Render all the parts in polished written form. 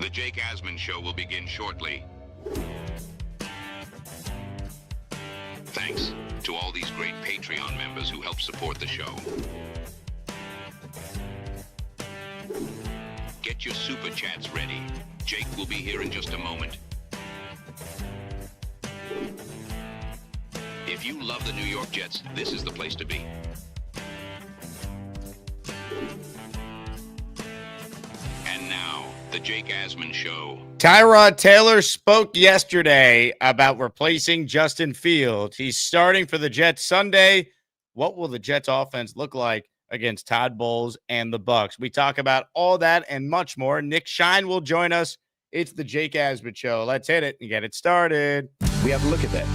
The Jake Asman Show will begin shortly. Thanks to all these great Patreon members who help support the show. Get your super chats ready. Jake will be here in just a moment. If you love the New York Jets, this is the place to be. And now, the Jake Asman Show. Tyrod Taylor spoke yesterday about replacing Justin Fields. He's starting for the Jets Sunday. What will the Jets offense look like against Todd Bowles and the Bucs? We talk about all that and much more. Nick Shine will join us. It's the Jake Asman Show. Let's hit it and get it started. We have to look at that.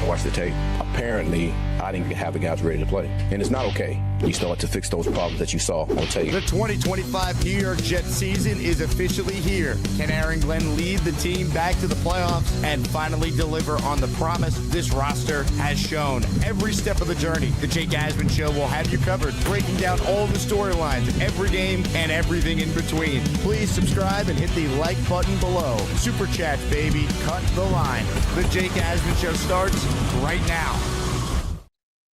Watch the tape. Apparently, I didn't have the guys ready to play. And it's not okay. You still have to fix those problems that you saw on tape. The 2025 New York Jets season is officially here. Can Aaron Glenn lead the team back to the playoffs and finally deliver on the promise this roster has shown? Every step of the journey, the Jake Asman Show will have you covered, breaking down all the storylines, every game, and everything in between. Please subscribe and hit the like button below. Super Chat, baby. Cut the line. The Jake Asman Show starts right now.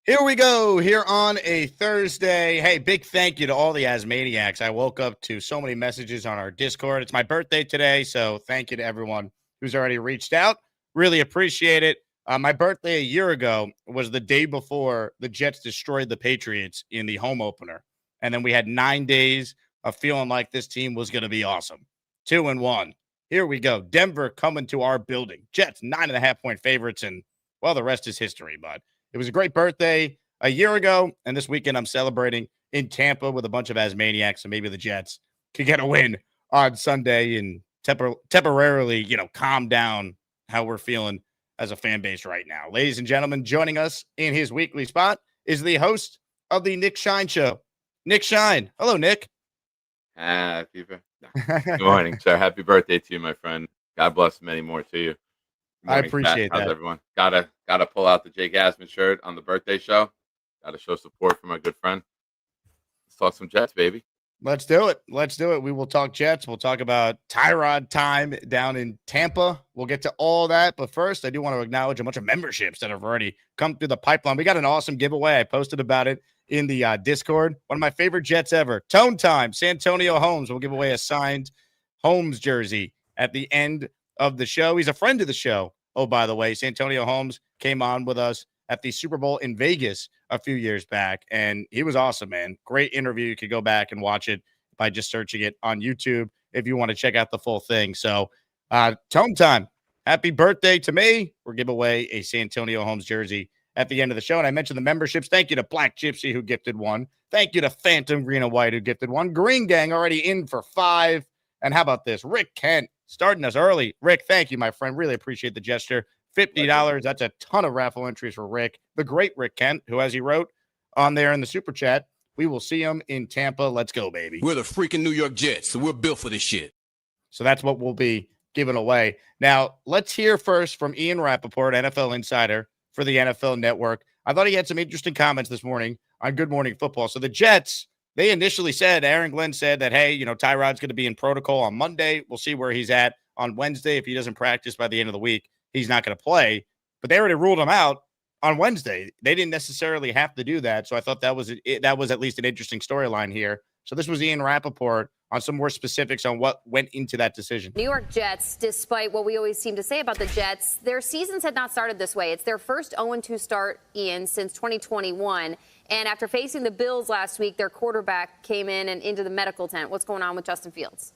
Here we go, here on a Thursday. Hey, big thank you to all the Asmaniacs. I woke up to so many messages on our Discord. It's my birthday today, so thank you to everyone who's already reached out. Really appreciate it. My birthday a year ago was the day before the Jets destroyed the Patriots in the home opener. And then we had 9 days of feeling like this team was going to be awesome. 2-1. Here we go. Denver coming to our building. Jets 9.5-point favorites, and, well, the rest is history, bud. It was a great birthday a year ago, and this weekend I'm celebrating in Tampa with a bunch of Asmaniacs, so maybe the Jets could get a win on Sunday and temporarily, calm down how we're feeling as a fan base right now. Ladies and gentlemen, joining us in his weekly spot is the host of the Nick Shine Show, Nick Shine. Hello, Nick. Good morning, sir. Happy birthday to you, my friend. God bless many more to you. I appreciate that. How's everyone? Gotta pull out the Jake Asman shirt on the birthday show. Gotta show support for my good friend. Let's talk some Jets, baby. Let's do it. We will talk Jets. We'll talk about Tyrod time down in Tampa. We'll get to all that. But first, I do want to acknowledge a bunch of memberships that have already come through the pipeline. We got an awesome giveaway. I posted about it in the Discord. One of my favorite Jets ever. Tone Time. Santonio Holmes will give away a signed Holmes jersey at the end of the show. He's a friend of the show. Oh, by the way, Santonio Holmes came on with us at the Super Bowl in Vegas a few years back, and he was awesome, man. Great interview. You could go back and watch it by just searching it on YouTube if you want to check out the full thing. So, Tone Time, happy birthday to me. We'll give away a Santonio Holmes jersey at the end of the show. And I mentioned the memberships. Thank you to Black Gypsy, who gifted one. Thank you to Phantom Green and White, who gifted one. Green Gang already in for 5. And how about this? Rick Kent starting us early. Rick, thank you, my friend. Really appreciate the gesture. $50. That's a ton of raffle entries for Rick. The great Rick Kent, who, as he wrote on there in the super chat, we will see him in Tampa. Let's go, baby. We're the freaking New York Jets, so we're built for this shit. So that's what we'll be giving away. Now, let's hear first from Ian Rappaport, NFL insider for the NFL Network. I thought he had some interesting comments this morning on Good Morning Football. So the Jets, they initially said, Aaron Glenn said that, hey, Tyrod's going to be in protocol on Monday. We'll see where he's at on Wednesday. If he doesn't practice by the end of the week, he's not going to play. But they already ruled him out on Wednesday. They didn't necessarily have to do that. So I thought that was at least an interesting storyline here. So this was Ian Rappaport on some more specifics on what went into that decision. New York Jets, despite what we always seem to say about the Jets, their seasons had not started this way. It's their first 0-2 start, Ian, since 2021. And after facing the Bills last week, their quarterback came in and into the medical tent. What's going on with Justin Fields?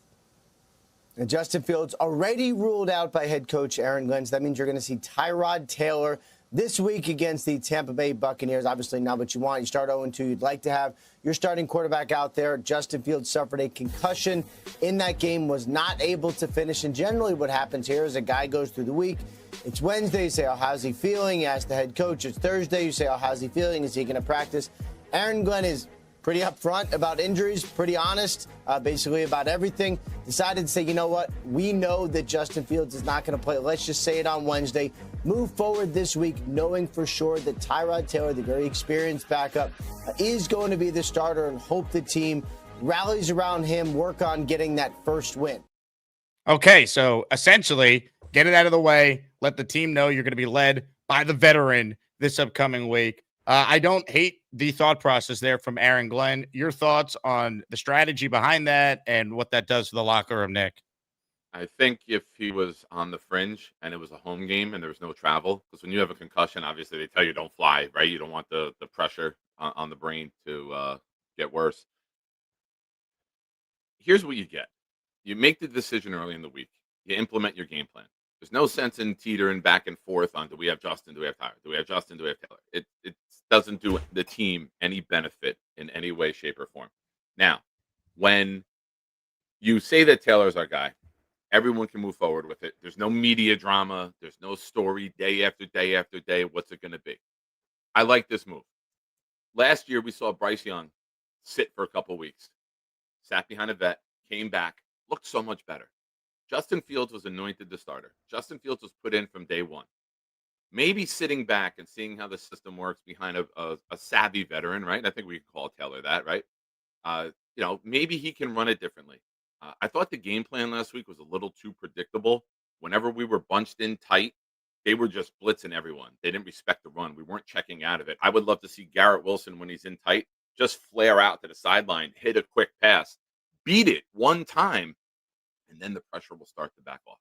And Justin Fields already ruled out by head coach Aaron Glenn. So that means you're going to see Tyrod Taylor this week against the Tampa Bay Buccaneers. Obviously not what you want. You start 0-2. You'd like to have your starting quarterback out there. Justin Fields suffered a concussion in that game, was not able to finish. And generally what happens here is a guy goes through the week. It's Wednesday. You say, oh, how's he feeling? You ask the head coach. It's Thursday. You say, oh, how's he feeling? Is he going to practice? Aaron Glenn is pretty upfront about injuries, pretty honest, basically about everything. Decided to say, you know what? We know that Justin Fields is not going to play. Let's just say it on Wednesday. Move forward this week, knowing for sure that Tyrod Taylor, the very experienced backup, is going to be the starter, and hope the team rallies around him, work on getting that first win. Okay, so essentially, get it out of the way. Let the team know you're going to be led by the veteran this upcoming week. I don't hate the thought process there from Aaron Glenn. Your thoughts on the strategy behind that and what that does for the locker room, Nick? I think if he was on the fringe and it was a home game and there was no travel, because when you have a concussion, obviously they tell you don't fly, right? You don't want the pressure on the brain to get worse. Here's what you get: you make the decision early in the week, you implement your game plan. There's no sense in teetering back and forth on, do we have Justin? Do we have Tyler? Do we have Justin? Do we have Taylor? It doesn't do the team any benefit in any way, shape, or form. Now, when you say that Taylor's our guy, everyone can move forward with it. There's no media drama. There's no story day after day after day. What's it going to be? I like this move. Last year, we saw Bryce Young sit for a couple weeks, sat behind a vet, came back, looked so much better. Justin Fields was anointed the starter. Justin Fields was put in from day one. Maybe sitting back and seeing how the system works behind a savvy veteran, right? I think we can call Taylor that, right? Maybe he can run it differently. I thought the game plan last week was a little too predictable. Whenever we were bunched in tight, they were just blitzing everyone. They didn't respect the run. We weren't checking out of it. I would love to see Garrett Wilson, when he's in tight, just flare out to the sideline, hit a quick pass, beat it one time, and then the pressure will start to back off.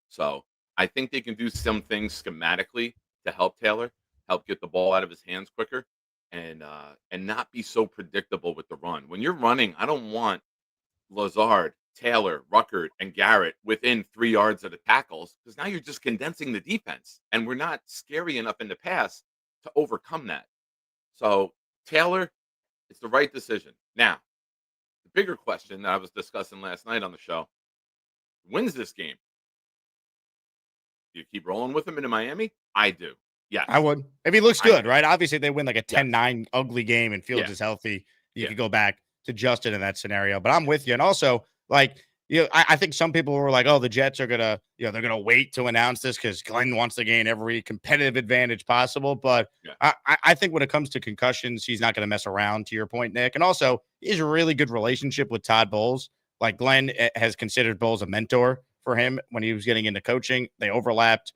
So I think they can do some things schematically to help Taylor, help get the ball out of his hands quicker, and not be so predictable with the run. When you're running, I don't want Lazard, Taylor, Ruckert, and Garrett within 3 yards of the tackles, because now you're just condensing the defense, and we're not scary enough in the pass to overcome that. So Taylor, it's the right decision. Now, the bigger question that I was discussing last night on the show: wins this game? Do you keep rolling with him into Miami? I do. Yes. I would. If he looks I good, do. right? Obviously, they win like a Yes. 10-9 ugly game and Fields Yeah. is healthy. You Yeah. could go back to Justin in that scenario. But I'm with you. And also, I think some people were like, oh, the Jets are gonna, they're gonna wait to announce this because Glenn wants to gain every competitive advantage possible. But Yeah. I think when it comes to concussions, he's not gonna mess around, to your point, Nick. And also, he has a really good relationship with Todd Bowles. Like Glenn has considered Bowles a mentor for him when he was getting into coaching. They overlapped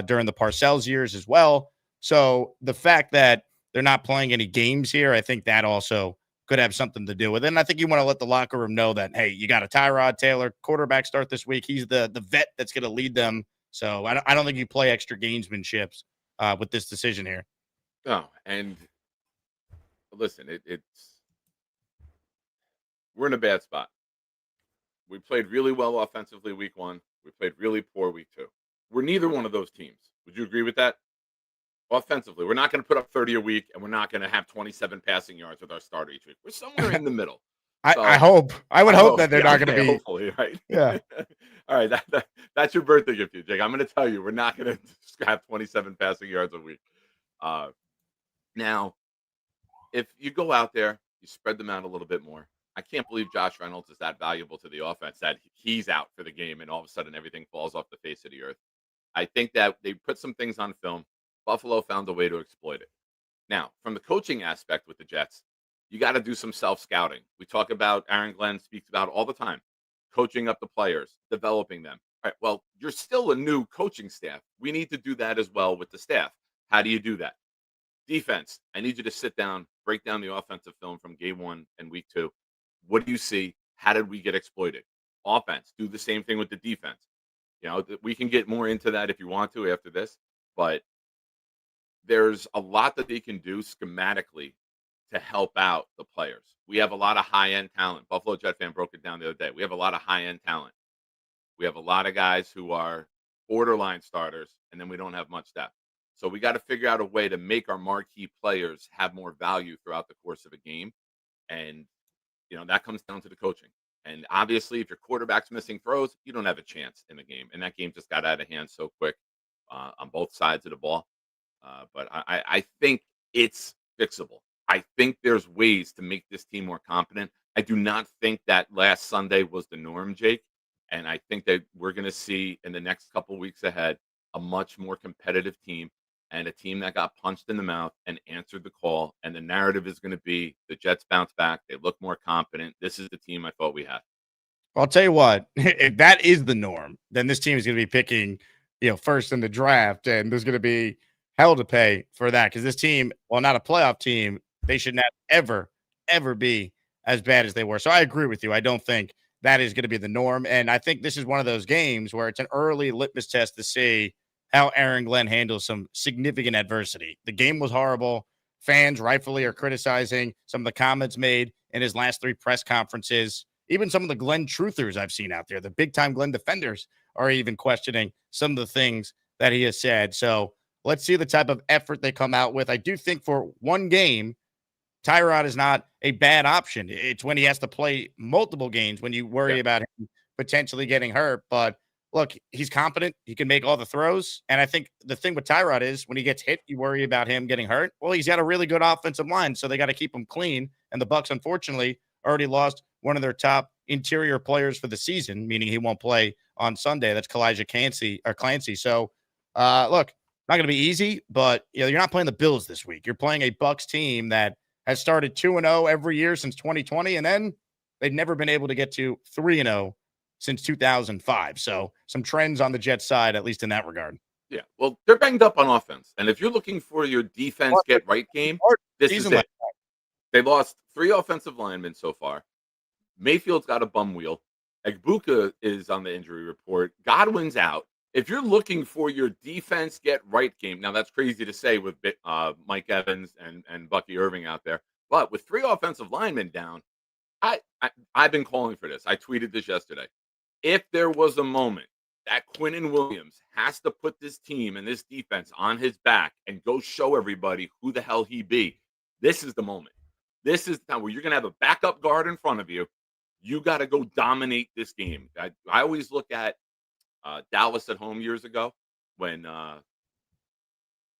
during the Parcells years as well. So the fact that they're not playing any games here, I think that also could have something to do with it. And I think you want to let the locker room know that, hey, you got a Tyrod Taylor quarterback start this week. He's the vet that's going to lead them. So I don't think you play extra gamesmanships with this decision here. No, and listen, we're in a bad spot. We played really well offensively week 1. We played really poor week 2. We're neither one of those teams. Would you agree with that? Offensively, we're not going to put up 30 a week, and we're not going to have 27 passing yards with our starter each week. We're somewhere in the middle. I hope. I would hope that they're not going to be. Hopefully, right? Yeah. All right. That's your birthday gift to you, Jake. I'm going to tell you, we're not going to have 27 passing yards a week. Now, if you go out there, you spread them out a little bit more. I can't believe Josh Reynolds is that valuable to the offense that he's out for the game and all of a sudden everything falls off the face of the earth. I think that they put some things on film. Buffalo found a way to exploit it. Now, from the coaching aspect with the Jets, you got to do some self-scouting. We talk about, Aaron Glenn speaks about all the time, coaching up the players, developing them. All right, well, you're still a new coaching staff. We need to do that as well with the staff. How do you do that? Defense, I need you to sit down, break down the offensive film from game 1 and week 2. What do you see? How did we get exploited? Offense, do the same thing with the defense. We can get more into that if you want to after this, but there's a lot that they can do schematically to help out the players. We have a lot of high-end talent. Buffalo Jet fan broke it down the other day. We have a lot of high-end talent. We have a lot of guys who are borderline starters, and then we don't have much depth. So we got to figure out a way to make our marquee players have more value throughout the course of a game. And, that comes down to the coaching. And obviously, if your quarterback's missing throws, you don't have a chance in the game. And that game just got out of hand so quick on both sides of the ball. But I think it's fixable. I think there's ways to make this team more competent. I do not think that last Sunday was the norm, Jake. And I think that we're going to see in the next couple weeks ahead a much more competitive team and a team that got punched in the mouth and answered the call. And the narrative is going to be the Jets bounce back. They look more competent. This is the team I thought we had. I'll tell you what, if that is the norm, then this team is going to be picking, first in the draft, and there's going to be hell to pay for that because this team, while not a playoff team, they should not ever be as bad as they were. So I agree with you. I don't think that is going to be the norm, and I think this is one of those games where it's an early litmus test to see how Aaron Glenn handles some significant adversity. The game was horrible. Fans rightfully are criticizing some of the comments made in his last 3 press conferences. Even some of the Glenn truthers I've seen out there, the big-time Glenn defenders, are even questioning some of the things that he has said. So let's see the type of effort they come out with. I do think for one game, Tyrod is not a bad option. It's when he has to play multiple games when you worry about him potentially getting hurt. But look, he's confident. He can make all the throws. And I think the thing with Tyrod is when he gets hit, you worry about him getting hurt. Well, he's got a really good offensive line, so they got to keep him clean. And the Bucs, unfortunately, already lost one of their top interior players for the season, meaning he won't play on Sunday. That's Kalijah Clancy. So, look, not going to be easy, but you're not playing the Bills this week. You're playing a Bucs team that has started 2-0 every year since 2020, and then they've never been able to get to 3-0 since 2005. So some trends on the Jets side, at least in that regard. Yeah, well, they're banged up on offense, and if you're looking for your defense get right game, this is it. They lost 3 offensive linemen so far. Mayfield's got a bum wheel. Egbuka is on the injury report. Godwin's out. If you're looking for your defense get right game, now that's crazy to say with Mike Evans and Bucky Irving out there, but with 3 offensive linemen down, I've been calling for this. I tweeted this yesterday. If there was a moment that Quinnen Williams has to put this team and this defense on his back and go show everybody who the hell he be, this is the moment. This is the time where you're going to have a backup guard in front of you. You got to go dominate this game. I always look at Dallas at home years ago when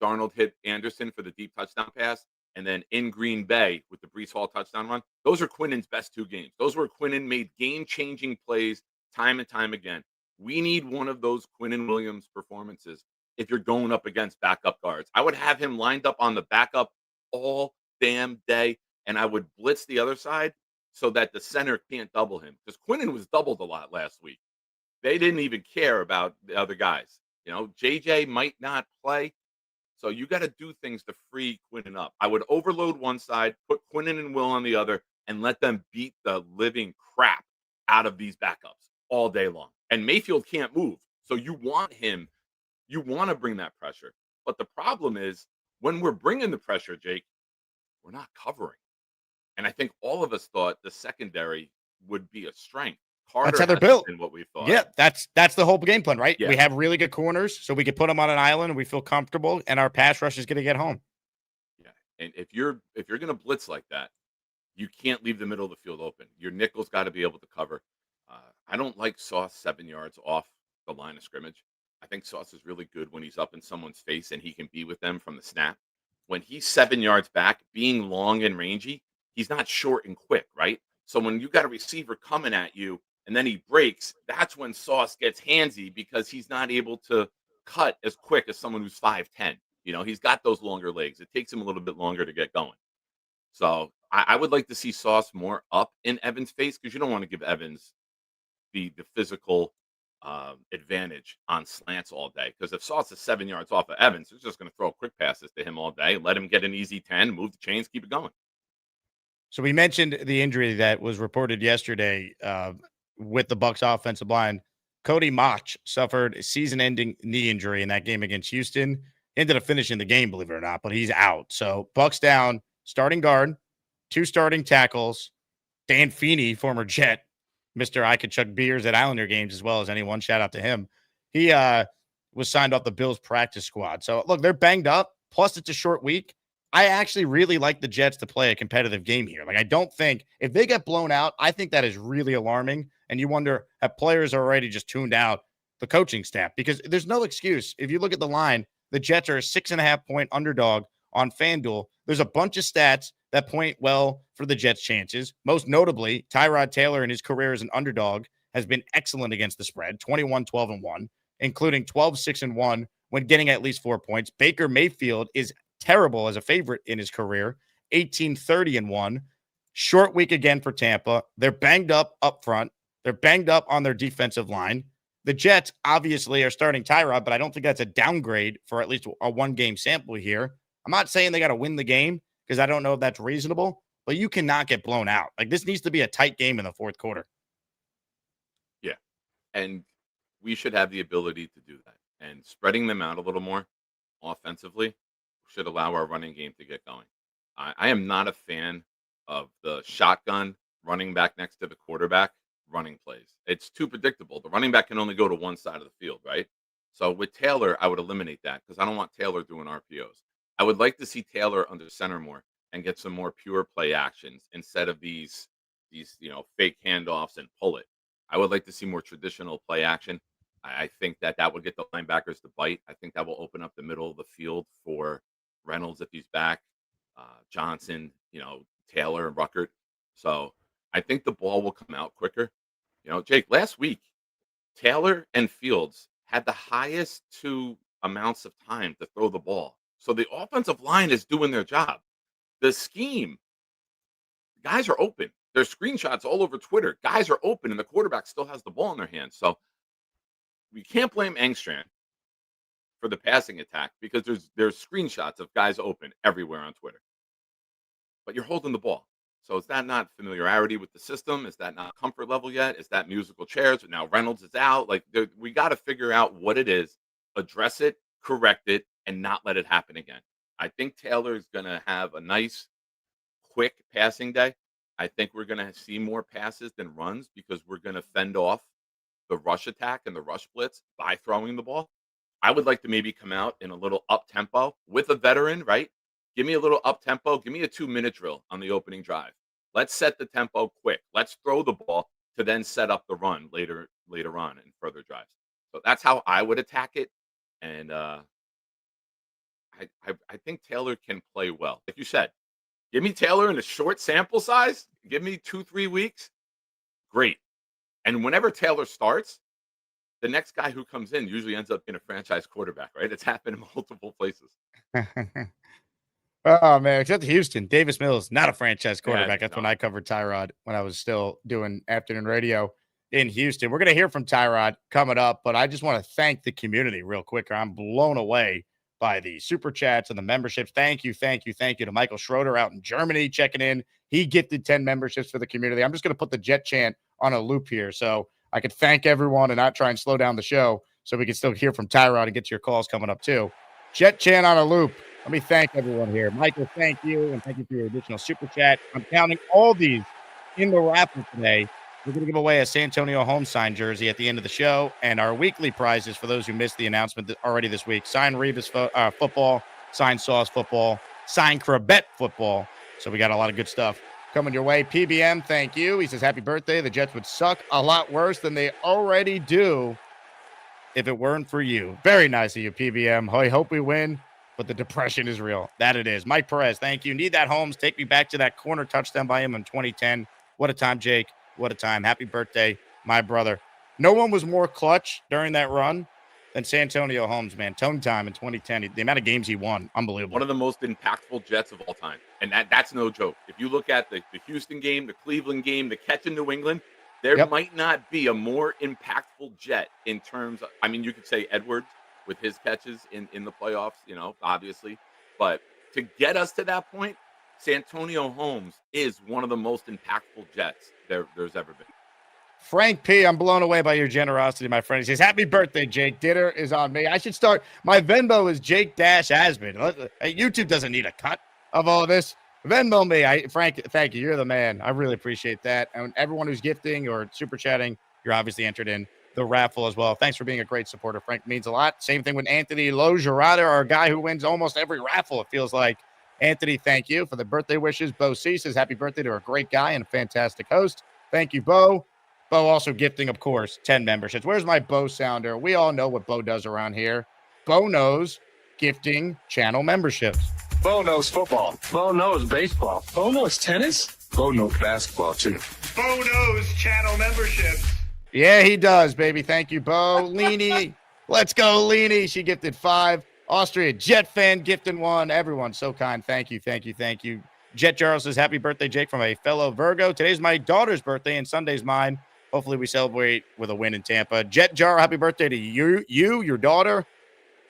Darnold hit Anderson for the deep touchdown pass, and then in Green Bay with the Breece Hall touchdown run. Those are Quinnen's best 2 games. Those were Quinnen made game-changing plays time and time again. We need one of those Quinnen Williams performances if you're going up against backup guards. I would have him lined up on the backup all damn day, and I would blitz the other side so that the center can't double him. Because Quinnen was doubled a lot last week. They didn't even care about the other guys. JJ might not play. So you got to do things to free Quinnen up. I would overload one side, put Quinnen and Will on the other, and let them beat the living crap out of these backups all day long. And Mayfield can't move. So you want to bring that pressure. But the problem is when we're bringing the pressure, Jake, we're not covering. And I think all of us thought the secondary would be a strength. That's how they're built. And what we thought. Yeah, that's the whole game plan, right? Yeah. We have really good corners, so we can put them on an island and we feel comfortable, and our pass rush is going to get home. Yeah, and if you're going to blitz like that, you can't leave the middle of the field open. Your nickel's got to be able to cover. I don't like Sauce 7 yards off the line of scrimmage. I think Sauce is really good when he's up in someone's face and he can be with them from the snap. When he's 7 yards back, being long and rangy, he's not short and quick, right? So when you got a receiver coming at you and then he breaks, that's when Sauce gets handsy because he's not able to cut as quick as someone who's 5'10". He's got those longer legs. It takes him a little bit longer to get going. So I would like to see Sauce more up in Evans' face because you don't want to give Evans the physical advantage on slants all day. Because if Sauce is 7 yards off of Evans, he's just going to throw quick passes to him all day, let him get an easy 10, move the chains, keep it going. So we mentioned the injury that was reported yesterday with the Bucs offensive line. Cody Mach suffered a season-ending knee injury in that game against Houston. Ended up finishing the game, believe it or not, but he's out. So Bucs down, starting guard, 2 starting tackles. Dan Feeney, former Jet, Mr. I could chuck beers at Islander games as well as anyone. Shout out to him. He was signed off the Bills practice squad. So, look, they're banged up. Plus, it's a short week. I actually really like the Jets to play a competitive game here. Like, I don't think if they get blown out, I think that is really alarming. And you wonder, have players already just tuned out the coaching staff? Because there's no excuse. If you look at the line, the Jets are a 6.5-point underdog on FanDuel. There's a bunch of stats that point well for the Jets' chances. Most notably, Tyrod Taylor in his career as an underdog has been excellent against the spread, 21-12-1, including 12-6-1 when getting at least 4 points. Baker Mayfield is terrible as a favorite in his career, 18-30-1. Short week again for Tampa. They're banged up front. They're banged up on their defensive line. The Jets obviously are starting Tyrod, but I don't think that's a downgrade for at least a one-game sample here. I'm not saying they got to win the game because I don't know if that's reasonable, but you cannot get blown out. Like, this needs to be a tight game in the fourth quarter. Yeah. And we should have the ability to do that. And spreading them out a little more offensively should allow our running game to get going. I am not a fan of the shotgun running back next to the quarterback running plays. It's too predictable. The running back can only go to one side of the field, right? So with Taylor, I would eliminate that because I don't want Taylor doing RPOs. I would like to see Taylor under center more and get some more pure play actions instead of these fake handoffs and pull it. I would like to see more traditional play action. I think that would get the linebackers to bite. I think that will open up the middle of the field for Reynolds if he's back, Johnson, Taylor and Ruckert. So I think the ball will come out quicker. Jake, last week, Taylor and Fields had the highest two amounts of time to throw the ball. So the offensive line is doing their job. The scheme, guys are open. There's screenshots all over Twitter. Guys are open, and the quarterback still has the ball in their hands. So we can't blame Engstrand for the passing attack because there's screenshots of guys open everywhere on Twitter. But you're holding the ball. So is that not familiarity with the system? Is that not comfort level yet? Is that musical chairs? Now Reynolds is out. Like, we got to figure out what it is, address it, correct it, and not let it happen again. I think Taylor is going to have a nice, quick passing day. I think we're going to see more passes than runs because we're going to fend off the rush attack and the rush blitz by throwing the ball. I would like to maybe come out in a little up tempo with a veteran, right? Give me a little up tempo. Give me a 2-minute drill on the opening drive. Let's set the tempo quick. Let's throw the ball to then set up the run later on in further drives. So that's how I would attack it. And I think Taylor can play well. Like you said, give me Taylor in a short sample size. Give me 2-3 weeks. Great. And whenever Taylor starts, the next guy who comes in usually ends up being a franchise quarterback, right? It's happened in multiple places. Oh, man, except Houston. Davis Mills, not a franchise quarterback. Yeah, That's when I covered Tyrod when I was still doing afternoon radio in Houston. We're going to hear from Tyrod coming up, but I just want to thank the community real quick. I'm blown away by the super chats and the memberships. Thank you to Michael Schroeder out in Germany checking in. He gifted 10 memberships for the community. I'm just going to put the Jet chant on a loop here so I could thank everyone and not try and slow down the show so we can still hear from Tyrod and get to your calls coming up too. Jet chant on a loop. Let me thank everyone here. Michael, thank you, and thank you for your additional super chat. I'm counting all these in the raffle today. We're going to give away a Santonio Holmes signed jersey at the end of the show, and our weekly prizes for those who missed the announcement already this week: signed Revis football, signed Sauce football, signed Crabette football. So we got a lot of good stuff coming your way. PBM, thank you. He says, happy birthday. The Jets would suck a lot worse than they already do if it weren't for you. Very nice of you, PBM. I hope we win, but the depression is real. That it is. Mike Perez, thank you. Need that Holmes. Take me back to that corner touchdown by him in 2010. What a time, Jake. What a time. Happy birthday, my brother. No one was more clutch during that run than Santonio Holmes, man. Tone time in 2010. The amount of games he won, unbelievable. One of the most impactful Jets of all time. And that's no joke. If you look at the Houston game, the Cleveland game, the catch in New England, there might not be a more impactful Jet in terms of, I mean, you could say Edwards with his catches in the playoffs, obviously. But to get us to that point, Santonio Holmes is one of the most impactful Jets there's ever been. Frank P., I'm blown away by your generosity, my friend. He says, happy birthday, Jake. Dinner is on me. I should start. My Venmo is Jake-Asman. YouTube doesn't need a cut of all this. Venmo me. Frank, thank you. You're the man. I really appreciate that. And everyone who's gifting or super chatting, you're obviously entered in the raffle as well. Thanks for being a great supporter, Frank. Means a lot. Same thing with Anthony Logerada, our guy who wins almost every raffle, it feels like. Anthony, thank you for the birthday wishes. Bo C says, happy birthday to a great guy and a fantastic host. Thank you, Bo. Bo also gifting, of course, 10 memberships. Where's my Bo sounder? We all know what Bo does around here. Bo knows gifting channel memberships. Bo knows football. Bo knows baseball. Bo knows tennis. Bo knows basketball, too. Bo knows channel memberships. Yeah, he does, baby. Thank you, Bo. Leanie. Let's go, Leanie. She gifted 5. Austria Jet fan gifting 1. Everyone so kind. Thank you. Jet Jarl says, happy birthday, Jake, from a fellow Virgo. Today's my daughter's birthday and Sunday's mine. hopefully we celebrate with a win in Tampa. Jet Jar, happy birthday to you, your daughter.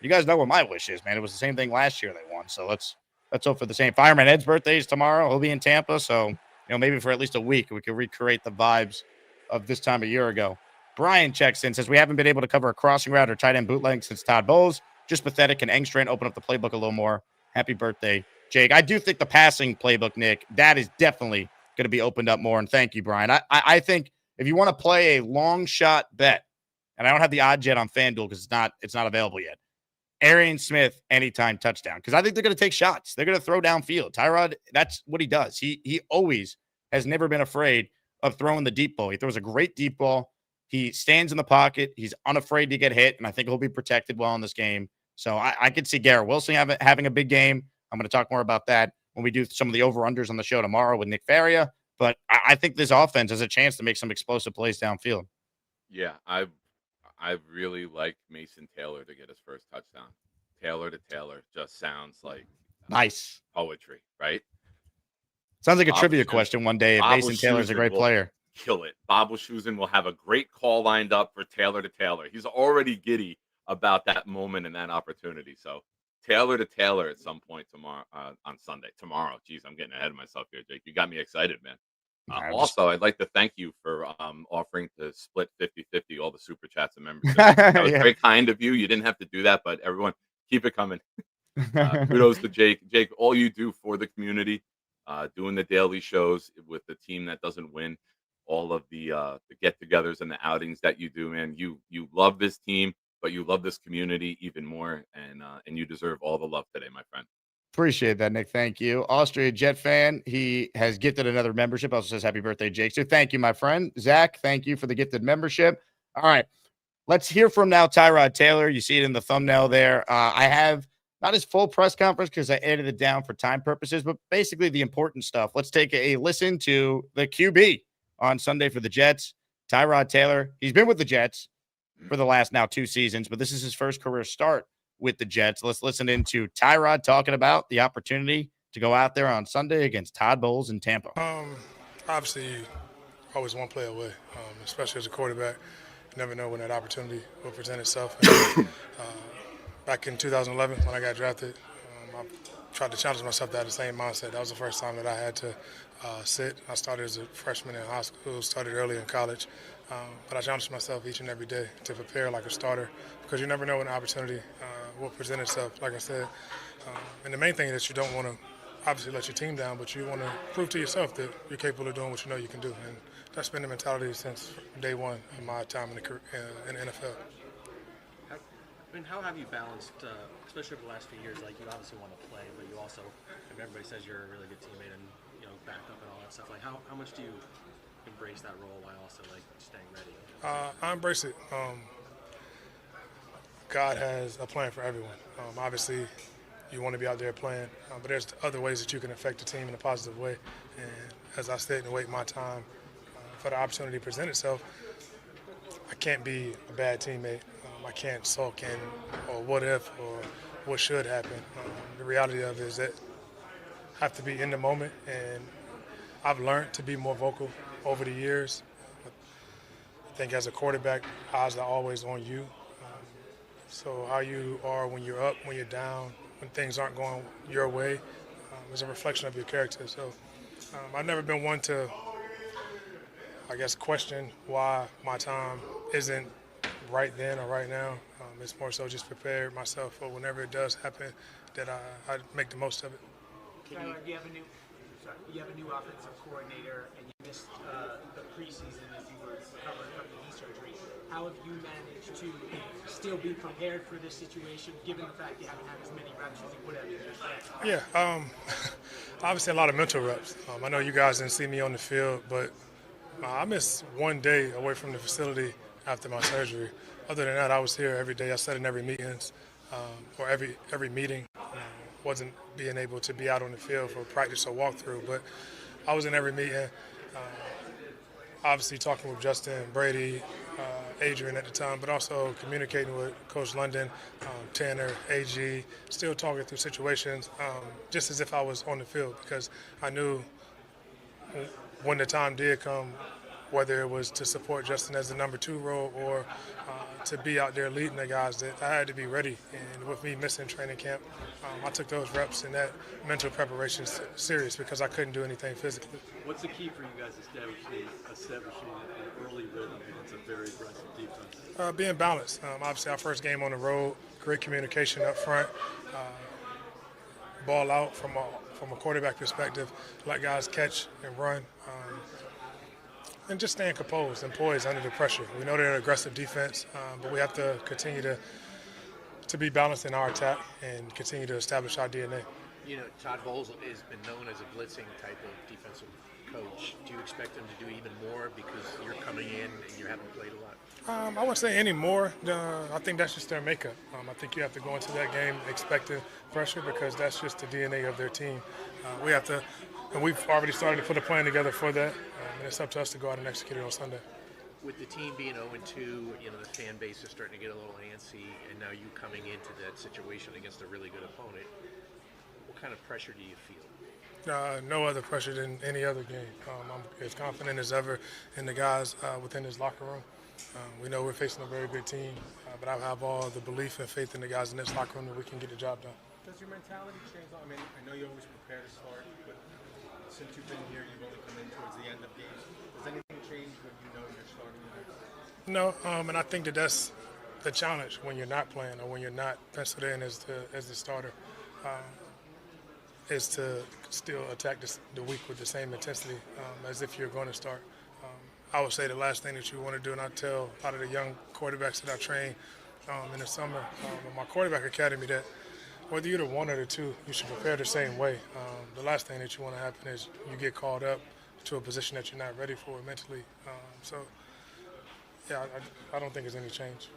You guys know what my wish is, man. It was the same thing last year they won. So let's hope for the same. Fireman Ed's birthday is tomorrow. He'll be in Tampa. So, maybe for at least a week, we can recreate the vibes of this time a year ago. Brian checks in, says we haven't been able to cover a crossing route or tight end bootleg since Todd Bowles. Just pathetic. Can Engstrand open up the playbook a little more? Happy birthday, Jake. I do think the passing playbook, Nick, that is definitely going to be opened up more. And thank you, Brian. I think if you want to play a long shot bet, and I don't have the odds yet on FanDuel because it's not available yet. Arian Smith, anytime touchdown. Because I think they're going to take shots. They're going to throw downfield. Tyrod, that's what he does. He always has never been afraid of throwing the deep ball. He throws a great deep ball. He stands in the pocket. He's unafraid to get hit, and I think he'll be protected well in this game. So I could see Garrett Wilson having a big game. I'm going to talk more about that when we do some of the over-unders on the show tomorrow with Nick Faria. But I think this offense has a chance to make some explosive plays downfield. Yeah, I really like Mason Taylor to get his first touchdown. Taylor to Taylor just sounds like nice poetry, right? Sounds like a trivia question one day if Mason Taylor's a great player. Kill it. Bob Wischusen will have a great call lined up for Taylor to Taylor. He's already giddy about that moment and that opportunity. So Taylor to Taylor at some point tomorrow on Sunday. Tomorrow. Jeez, I'm getting ahead of myself here, Jake. You got me excited, man. Also, I'd like to thank you for offering to split 50-50 all the super chats and members. That was very kind of you. You didn't have to do that, but everyone, keep it coming. Kudos to Jake. Jake, all you do for the community, doing the daily shows with the team that doesn't win, all of the get-togethers and the outings that you do, man. You love this team, but you love this community even more, and you deserve all the love today, my friend. Appreciate that, Nick. Thank you. Austria Jet fan. He has gifted another membership. Also says happy birthday, Jake. So thank you, my friend. Zach, thank you for the gifted membership. All right. Let's hear from now Tyrod Taylor. You see it in the thumbnail there. I have not his full press conference because I edited it down for time purposes, but basically the important stuff. Let's take a listen to the QB on Sunday for the Jets. Tyrod Taylor. He's been with the Jets for the last now 2 seasons, but this is his first career start with the Jets. Let's listen into Tyrod talking about the opportunity to go out there on Sunday against Todd Bowles in Tampa. Obviously, you always one play away, especially as a quarterback. You never know when that opportunity will present itself. And, back in 2011, when I got drafted, I tried to challenge myself to have the same mindset. That was the first time that I had to sit. I started as a freshman in high school, started early in college. But I challenged myself each and every day to prepare like a starter because you never know when an opportunity will present itself, like I said. And the main thing is that you don't want to obviously let your team down, but you want to prove to yourself that you're capable of doing what you know you can do. And that's been the mentality since day one of my time in the NFL. How have you balanced, especially over the last few years, like you obviously want to play, but you also, everybody says you're a really good teammate and, backup and all that stuff. Like how much do you embrace that role while also like staying ready? I embrace it. God has a plan for everyone. Obviously, you want to be out there playing, but there's other ways that you can affect the team in a positive way. And as I sit and wait my time for the opportunity to present itself, I can't be a bad teammate. I can't sulk in or what if or what should happen. The reality of it is that I have to be in the moment, and I've learned to be more vocal over the years. I think as a quarterback, eyes are always on you. So how you are when you're up, when you're down, when things aren't going your way, is a reflection of your character. So I've never been one to, question why my time isn't right then or right now. It's more so just prepare myself for whenever it does happen that I make the most of it. Tyler, you have a new offensive coordinator, and you missed the preseason as you were recovering from the knee surgery. How have you managed to still be prepared for this situation, given the fact you haven't had as many reps as you would have in years past? Yeah, obviously a lot of mental reps. I know you guys didn't see me on the field, but I missed one day away from the facility after my surgery. Other than that, I was here every day. I sat in every meetings or every meeting. Wasn't being able to be out on the field for practice or walkthrough, but I was in every meeting. Obviously talking with Justin, Brady, Adrian at the time, but also communicating with Coach London, Tanner, AG, still talking through situations just as if I was on the field because I knew when the time did come whether it was to support Justin as the number 2 role or to be out there leading the guys, that I had to be ready. And with me missing training camp, I took those reps and that mental preparation serious because I couldn't do anything physically. What's the key for you guys establishing an early rhythm against a very aggressive defense? Being balanced. Obviously, our first game on the road, great communication up front, ball out from a quarterback perspective, let guys catch and run, and just staying composed and poised under the pressure. We know they're an aggressive defense, but we have to continue to be balanced in our attack and continue to establish our DNA. You know, Todd Bowles has been known as a blitzing type of defensive coach. Do you expect him to do even more because you're coming in and you haven't played a lot? I wouldn't say any more. I think that's just their makeup. I think you have to go into that game expecting pressure because that's just the DNA of their team. We have to, and we've already started to put a plan together for that, and it's up to us to go out and execute it on Sunday. With the team being 0-2, you know, the fan base is starting to get a little antsy, and now you coming into that situation against a really good opponent, what kind of pressure do you feel? No other pressure than any other game. I'm as confident as ever in the guys within this locker room. We know we're facing a very good team, but I have all the belief and faith in the guys in this locker room that we can get the job done. Does your mentality change? I mean, I know you always prepare to start, but since you've been here, you've only come in towards the end of games. Does anything change when you know you're starting? No, and I think that's the challenge when you're not playing or when you're not penciled in as the starter, is to still attack the week with the same intensity as if you're going to start. I would say the last thing that you want to do, and I tell a lot of the young quarterbacks that I train in the summer in my quarterback academy, that whether you're the 1 or the 2, you should prepare the same way. The last thing that you want to happen is you get called up to a position that you're not ready for mentally. Yeah, I don't think there's any change.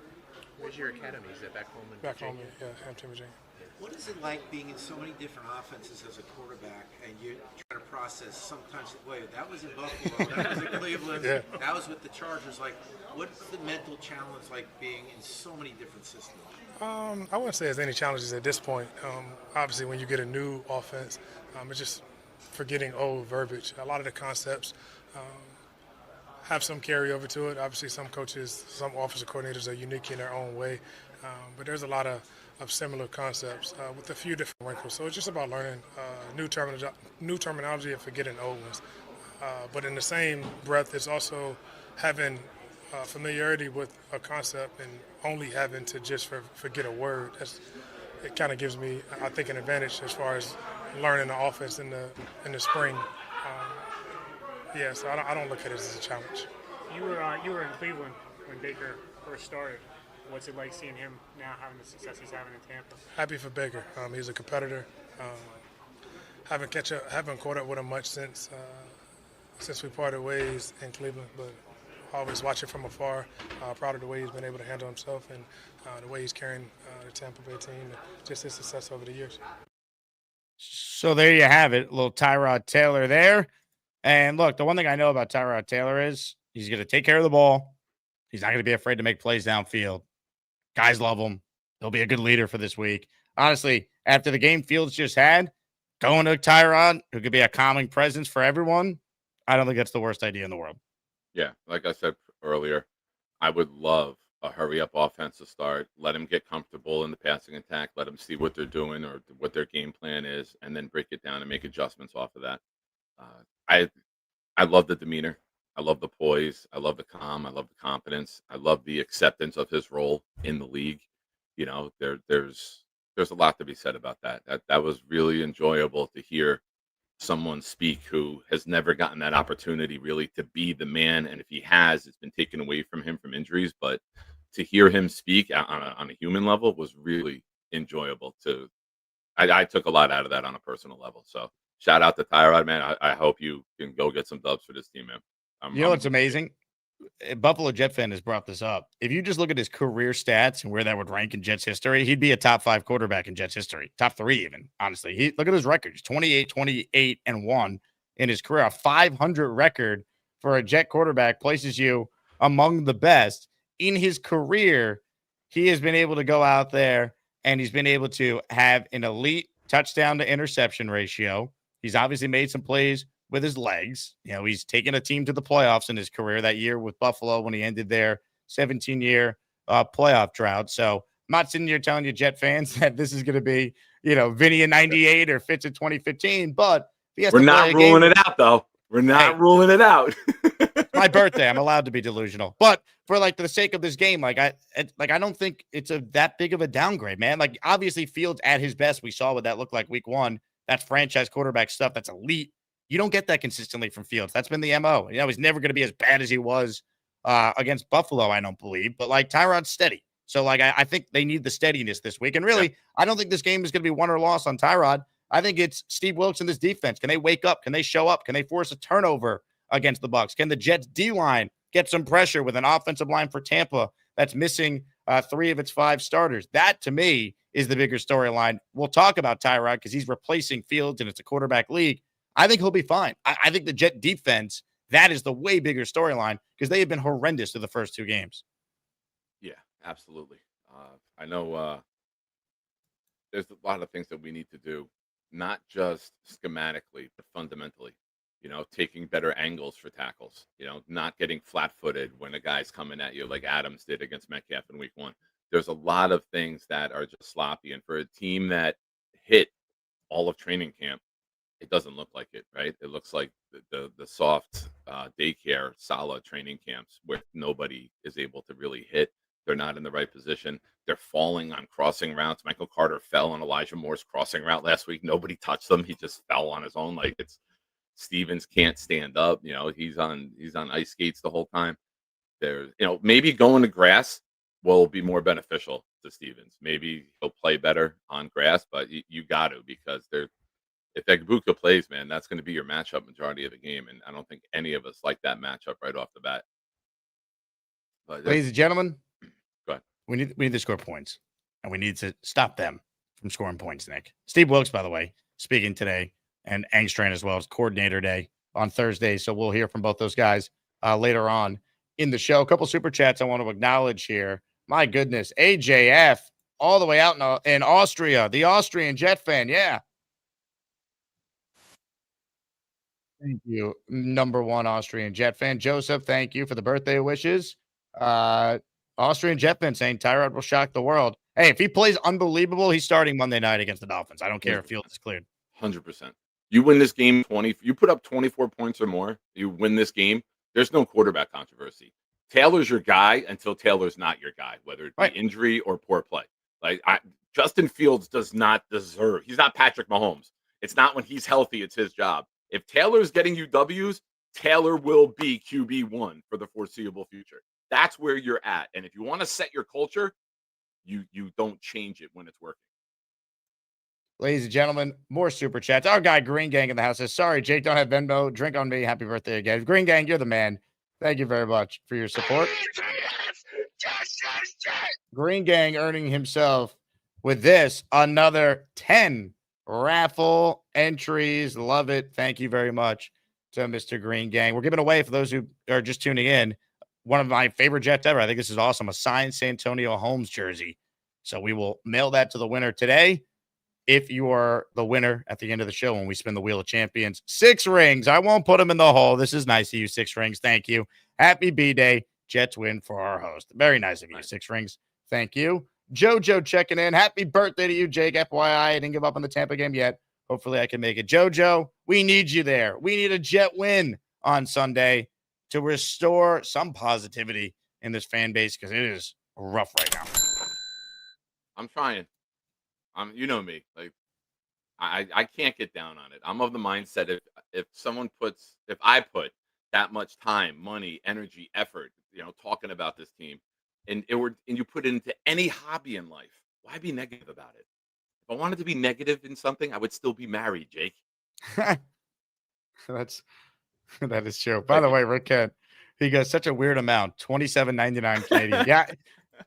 Where's your academy? Is that back home in Back Virginia? home, yeah, Hampton, Virginia. What is it like being in so many different offenses as a quarterback, and you're trying to process sometimes, wait, that was in Buffalo, that was in Cleveland, Yeah. that was with the Chargers. Like, what's the mental challenge like being in so many different systems? I wouldn't say there's any challenges at this point. Obviously, when you get a new offense, it's just forgetting old verbiage. A lot of the concepts have some carryover to it. Obviously, some coaches, some offensive coordinators are unique in their own way, but there's a lot of similar concepts with a few different wrinkles. So it's just about learning new terminology and forgetting old ones. But in the same breath, it's also having familiarity with a concept and only having to just forget a word. It kind of gives me, I think, an advantage as far as learning the offense in the spring. Yeah, so I don't look at it as a challenge. You were in Cleveland when Baker first started. What's it like seeing him now having the success he's having in Tampa? Happy for Baker. He's a competitor. Haven't caught up with him much since we parted ways in Cleveland, but always watch it from afar. Proud of the way he's been able to handle himself and the way he's carrying the Tampa Bay team and just his success over the years. So there you have it, a little Tyrod Taylor there. And look, the one thing I know about Tyrod Taylor is he's going to take care of the ball. He's not going to be afraid to make plays downfield. Guys love him. He'll be a good leader for this week. Honestly, after the game Fields just had, going to Tyrod, who could be a calming presence for everyone, I don't think that's the worst idea in the world. Yeah, like I said earlier, I would love a hurry-up offense to start. Let them get comfortable in the passing attack. Let them see what they're doing or what their game plan is, and then break it down and make adjustments off of that. I love the demeanor. I love the poise. I love the calm. I love the confidence. I love the acceptance of his role in the league. You know, there's a lot to be said about that. That was really enjoyable to hear someone speak who has never gotten that opportunity really to be the man. And if he has, it's been taken away from him from injuries. But to hear him speak on a human level was really enjoyable. I took a lot out of that on a personal level. So shout out to Tyrod, man. I hope you can go get some dubs for this team, man. You know what's amazing? Buffalo Jet fan has brought this up. If you just look at his career stats and where that would rank in Jets history, he'd be a top 5 quarterback in Jets history. Top 3 even, honestly. Look at his records. 28-1 in his career. A 500 record for a Jet quarterback places you among the best. In his career, he has been able to go out there and he's been able to have an elite touchdown to interception ratio. He's obviously made some plays with his legs. You know, he's taken a team to the playoffs in his career that year with Buffalo when he ended their 17-year playoff drought. So I'm not sitting here telling you Jet fans that this is going to be, Vinny in 98 or Fitz in 2015, but he has We're to play not a ruling game. it out, though. We're not ruling it out. My birthday. I'm allowed to be delusional. But for the sake of this game, I don't think it's that big of a downgrade, man. Like, obviously Fields at his best, we saw what that looked like week 1. That's franchise quarterback stuff. That's elite. You don't get that consistently from Fields. That's been the MO. He's never going to be as bad as he was against Buffalo, I don't believe. But Tyrod's steady. So I think they need the steadiness this week. And really, I don't think this game is going to be won or lost on Tyrod. I think it's Steve Wilkes and this defense. Can they wake up? Can they show up? Can they force a turnover against the Bucs? Can the Jets D-line get some pressure with an offensive line for Tampa that's missing 3 of its 5 starters? That, to me, is the bigger storyline. We'll talk about Tyrod because he's replacing Fields and it's a quarterback league. I think he'll be fine. I think the Jet defense, that is the way bigger storyline because they have been horrendous through the first 2 games. Yeah, absolutely. I know there's a lot of things that we need to do, not just schematically, but fundamentally. Taking better angles for tackles, not getting flat-footed when a guy's coming at you like Adams did against Metcalf in week 1. There's a lot of things that are just sloppy. And for a team that hit all of training camp, it doesn't look like it, right? It looks like the soft daycare Salah training camps where nobody is able to really hit. They're not in the right position. They're falling on crossing routes. Michael Carter fell on Elijah Moore's crossing route last week. Nobody touched him. He just fell on his own. Stevens can't stand up. He's on ice skates the whole time. There's, maybe going to grass will be more beneficial to Stevens. Maybe he'll play better on grass, but you got to, because if Egbuka plays, man, that's going to be your matchup majority of the game, and I don't think any of us like that matchup right off the bat. But ladies and gentlemen, go ahead. We need to score points, and we need to stop them from scoring points, Nick. Steve Wilkes, by the way, speaking today, and Angstran as well as coordinator day on Thursday. So we'll hear from both those guys later on in the show. A couple super chats I want to acknowledge here. My goodness, AJF all the way out in Austria, the Austrian Jet fan. Yeah. Thank you, number 1 Austrian Jet fan. Joseph, thank you for the birthday wishes. Austrian Jet fan saying Tyrod will shock the world. Hey, if he plays unbelievable, he's starting Monday night against the Dolphins. I don't care if Fields is cleared. 100%. You win this game you put up 24 points or more, you win this game, there's no quarterback controversy. Taylor's your guy until Taylor's not your guy, whether it be injury or poor play. Justin Fields does not deserve. He's not Patrick Mahomes. It's not when he's healthy, it's his job. If Taylor's getting you W's, Taylor will be QB1 for the foreseeable future. That's where you're at. And if you want to set your culture, you don't change it when it's working. Ladies and gentlemen, more super chats. Our guy Green Gang in the house says, sorry, Jake, don't have Venmo. Drink on me. Happy birthday again. Green Gang, you're the man. Thank you very much for your support. Green Gang earning himself with this another 10 raffle entries. Love it. Thank you very much to Mr. Green Gang. We're giving away, for those who are just tuning in, one of my favorite Jets ever. I think this is awesome. A signed Santonio Holmes jersey. So we will mail that to the winner today. If you are the winner at the end of the show when we spin the Wheel of Champions, 6 rings. I won't put them in the hole. This is nice of you, 6 rings. Thank you. Happy B-Day. Jets win for our host. Very nice of you, 6 rings. Thank you. Jojo checking in. Happy birthday to you, Jake. FYI, I didn't give up on the Tampa game yet. Hopefully I can make it. Jojo, we need you there. We need a Jet win on Sunday to restore some positivity in this fan base because it is rough right now. I'm trying. You know me. I can't get down on it. I'm of the mindset if I put that much time, money, energy, effort, talking about this team, and you put it into any hobby in life, why be negative about it? If I wanted to be negative in something, I would still be married, Jake. That is true. By the way, Rick Kent, he goes such a weird amount, $27.99 Canadian. Yeah.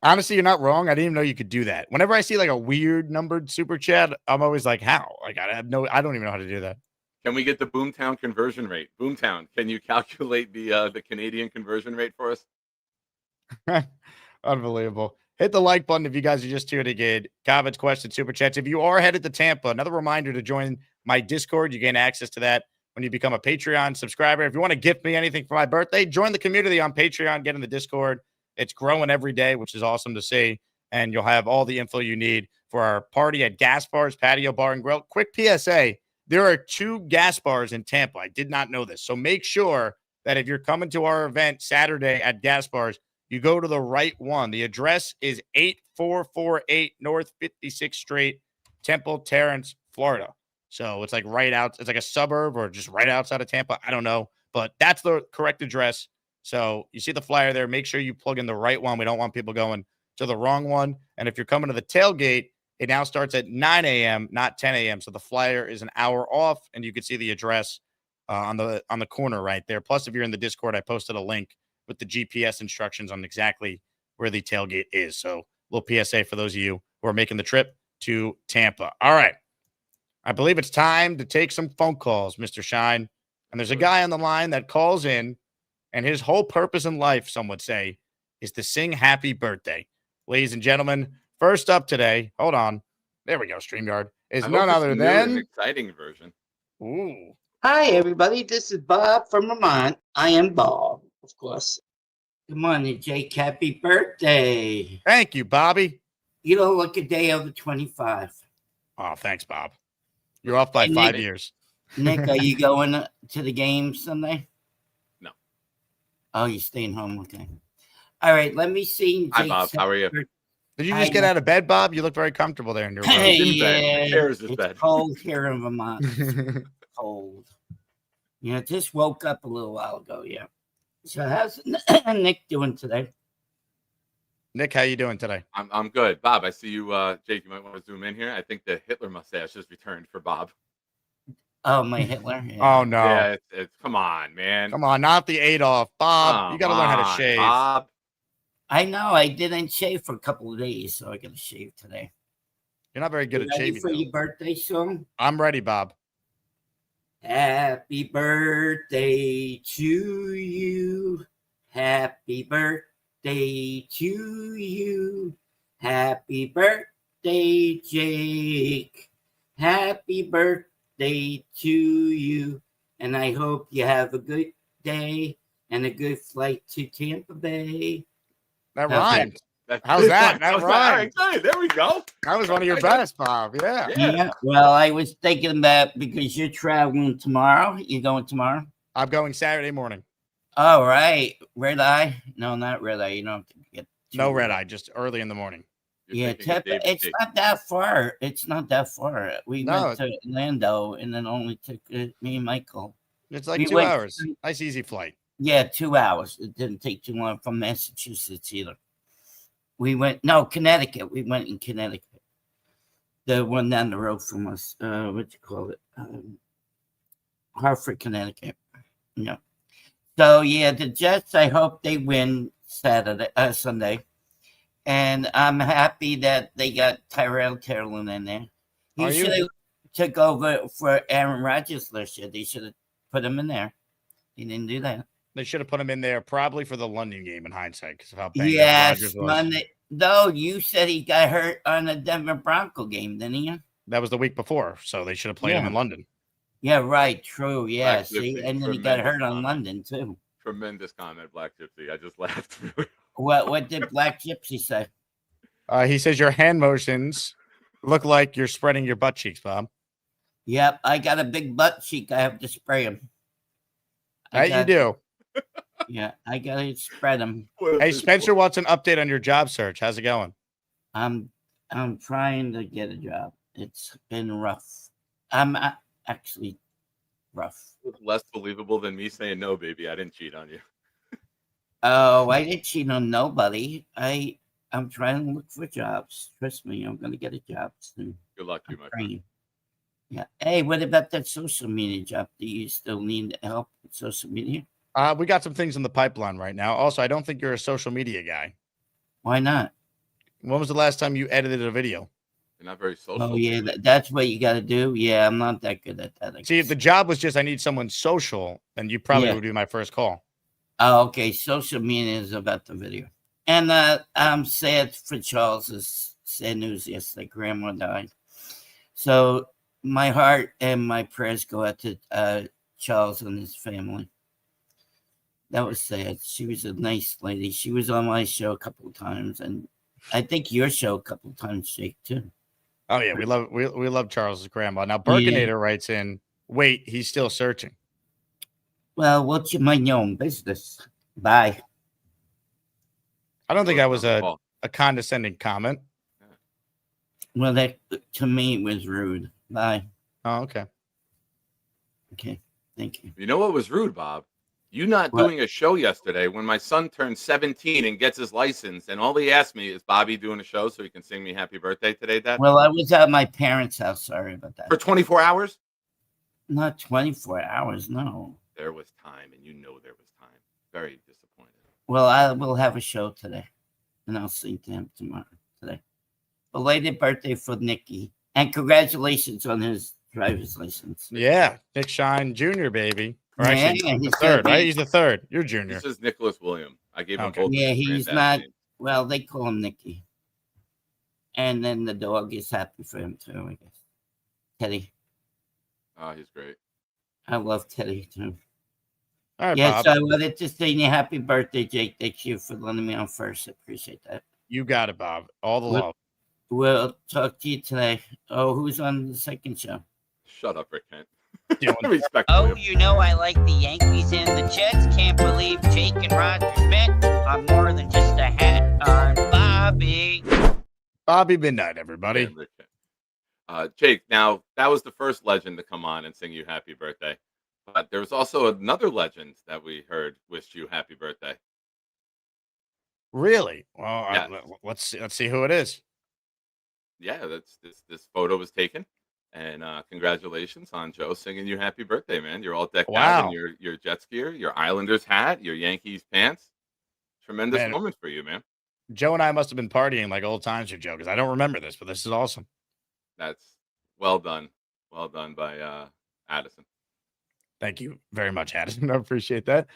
Honestly, you're not wrong. I didn't even know you could do that. Whenever I see a weird numbered super chat, I'm always like, how? I don't even know how to do that. Can we get the Boomtown conversion rate? Boomtown, can you calculate the Canadian conversion rate for us? Unbelievable. Hit the like button if you guys are just tuning in. Comments, questions, super chats. If you are headed to Tampa, another reminder to join my Discord. You gain access to that when you become a Patreon subscriber. If you want to gift me anything for my birthday, join the community on Patreon, get in the Discord. It's growing every day, which is awesome to see. And you'll have all the info you need for our party at Gas Bars Patio Bar and Grill. Quick PSA, there are 2 gas bars in Tampa. I did not know this. So make sure that if you're coming to our event Saturday at Gas Bars, you go to the right one. The address is 8448 North 56th Street, Temple Terrace, Florida. So it's like right out. It's like a suburb or just right outside of Tampa. I don't know, but that's the correct address. So you see the flyer there. Make sure you plug in the right one. We don't want people going to the wrong one. And if you're coming to the tailgate, it now starts at 9 a.m., not 10 a.m. So the flyer is an hour off, and you can see the address on the corner right there. Plus, if you're in the Discord, I posted a link with the GPS instructions on exactly where the tailgate is. So a little PSA for those of you who are making the trip to Tampa. All right. I believe it's time to take some phone calls, Mr. Shine. And there's a guy on the line that calls in, and his whole purpose in life, some would say, is to sing happy birthday. Ladies and gentlemen, first up today, hold on. There we go, StreamYard. Is none other than an exciting version. Ooh. Hi, everybody. This is Bob from Vermont. I am Bob, of course. Good morning, Jake. Happy birthday. Thank you, Bobby. You don't look a day over 25. Oh, thanks, Bob. You're off by 5 years. Nick, are you going to the game Sunday? No. Oh, you're staying home. Okay. All right. Let me see. Hi, Bob. How are you? Did you just get out of bed, Bob? You look very comfortable there in your room. It's cold here in Vermont. It's cold. Yeah, just woke up a little while ago. Yeah. So how's Nick doing today? Nick, how you doing today? I'm good. Bob, I see you. Jake, you might want to zoom in here. I think the Hitler mustache just returned for Bob. Oh, my Hitler? Yeah. Oh, no. Yeah, it's come on, man. Come on, not the Adolf. Bob, you got to learn how to shave. Bob. I know. I didn't shave for a couple of days, so I got to shave today. You're not very good at shaving. For your birthday song? I'm ready, Bob. Happy birthday to you. Happy birthday to you. Happy birthday, Jake. Happy birthday to you. And I hope you have a good day and a good flight to Tampa Bay. That rhymed. How's that? That rhymed. There we go. That was one of your best, Bob. Yeah. Yeah. Well, I was thinking that because you're traveling tomorrow. You going tomorrow? I'm going Saturday morning. All right. Red eye? No, not red eye. You don't have to get no red eye, just early in the morning. Yeah, it's not that far. It's not that far. We went to Orlando and then only took me and Michael. It's like 2 hours. Nice, easy flight. Yeah, 2 hours. It didn't take too long from Massachusetts either. Connecticut. We went in Connecticut. The one down the road from us. What you call it? Hartford, Connecticut. Yeah. So yeah, the Jets. I hope they win Sunday, and I'm happy that they got Tyrod Taylor in there. He should have took over for Aaron Rodgers last year. They should have put him in there. He didn't do that. They should have put him in there probably for the London game in hindsight because of how banged up Rodgers was. Monday. Though you said he got hurt on the Denver Bronco game, didn't he? That was the week before, so they should have played him in London. Yeah, right. True. Yeah. See, and then he got hurt on London too. Tremendous comment, Black Gypsy. I just laughed. What did Black Gypsy say? He says your hand motions look like you're spreading your butt cheeks, Bob. Yep, I got a big butt cheek. I have to spray them. You do. Yeah, I gotta spread them. Hey, Spencer wants an update on your job search. How's it going? I'm trying to get a job. It's been rough. I'm actually rough. Less believable than me saying no, baby. I didn't cheat on you. Oh, I didn't cheat on nobody. I'm trying to look for jobs. Trust me, I'm gonna get a job soon. Good luck to you, my friend. Yeah. Hey, what about that social media job? Do you still need help with social media? We got some things in the pipeline right now. Also, I don't think you're a social media guy. Why not? When was the last time you edited a video? You're not very social. Oh, yeah, that's what you got to do. Yeah, I'm not that good at that. See, if the job was just I need someone social, then you probably would be my first call. Oh, okay. Social media is about the video. And I'm sad for Charles's sad news yesterday. Grandma died. So my heart and my prayers go out to Charles and his family. That was sad. She was a nice lady. She was on my show a couple of times, and I think your show a couple of times, Jake, too. Oh yeah, we love Charles's grandma. Now Burkinator writes in, wait, he's still searching. Well, what's your mind your own business? Bye. I don't think that was a condescending comment. Well, that to me was rude. Bye. Oh, okay. Okay. Thank you. You know what was rude, Bob? You not doing a show yesterday when my son turns 17 and gets his license, and all he asked me is, Bobby doing a show so he can sing me happy birthday today, Dad? Well, I was at my parents' house. Sorry about that. For 24 hours? Not 24 hours, no. There was time, and you know there was time. Very disappointed. Well, I will have a show today, and I'll sing to him tomorrow. Today. Belated birthday for Nicky, and congratulations on his driver's license. Yeah, Nick Shine Jr., baby. Or actually, Yeah, he's he's the third, gonna right? be- He's the third. You're junior. This is Nicholas William. I gave him Okay. both. Yeah, his he's granddad's not. names. Well, they call him Nicky, and then the dog is happy for him too. I guess. Teddy, Oh, he's great. I love Teddy too. All right, Yeah, Bob. so I wanted to say you happy birthday, Jake. Thank you for letting me on first. I appreciate that. You got it, Bob. All the We'll- love. We'll talk to you today. Oh, who's on the second show? Shut up, Rick Kent. Doing- Respect. Oh, you know I like the Yankees and the Jets. Can't believe Jake and Roger Smith are more than just a hat on Bobby. Bobby Midnight, everybody. Yeah, Rick Kent. Jake, now that was the first legend to come on and sing you happy birthday. But there was also another legend that we heard wished you happy birthday. Really? Well, Yeah. let's see who it is. Yeah, this photo was taken. And congratulations on Joe singing you happy birthday, man. You're all decked out Wow. in your Jets gear, your Islanders hat, your Yankees pants. Tremendous Man. moment for you, man. Joe and I must have been partying like old times with Joe because I don't remember this, but this is awesome. That's well done. Well done by Addison. Thank you very much, Addison. I appreciate that.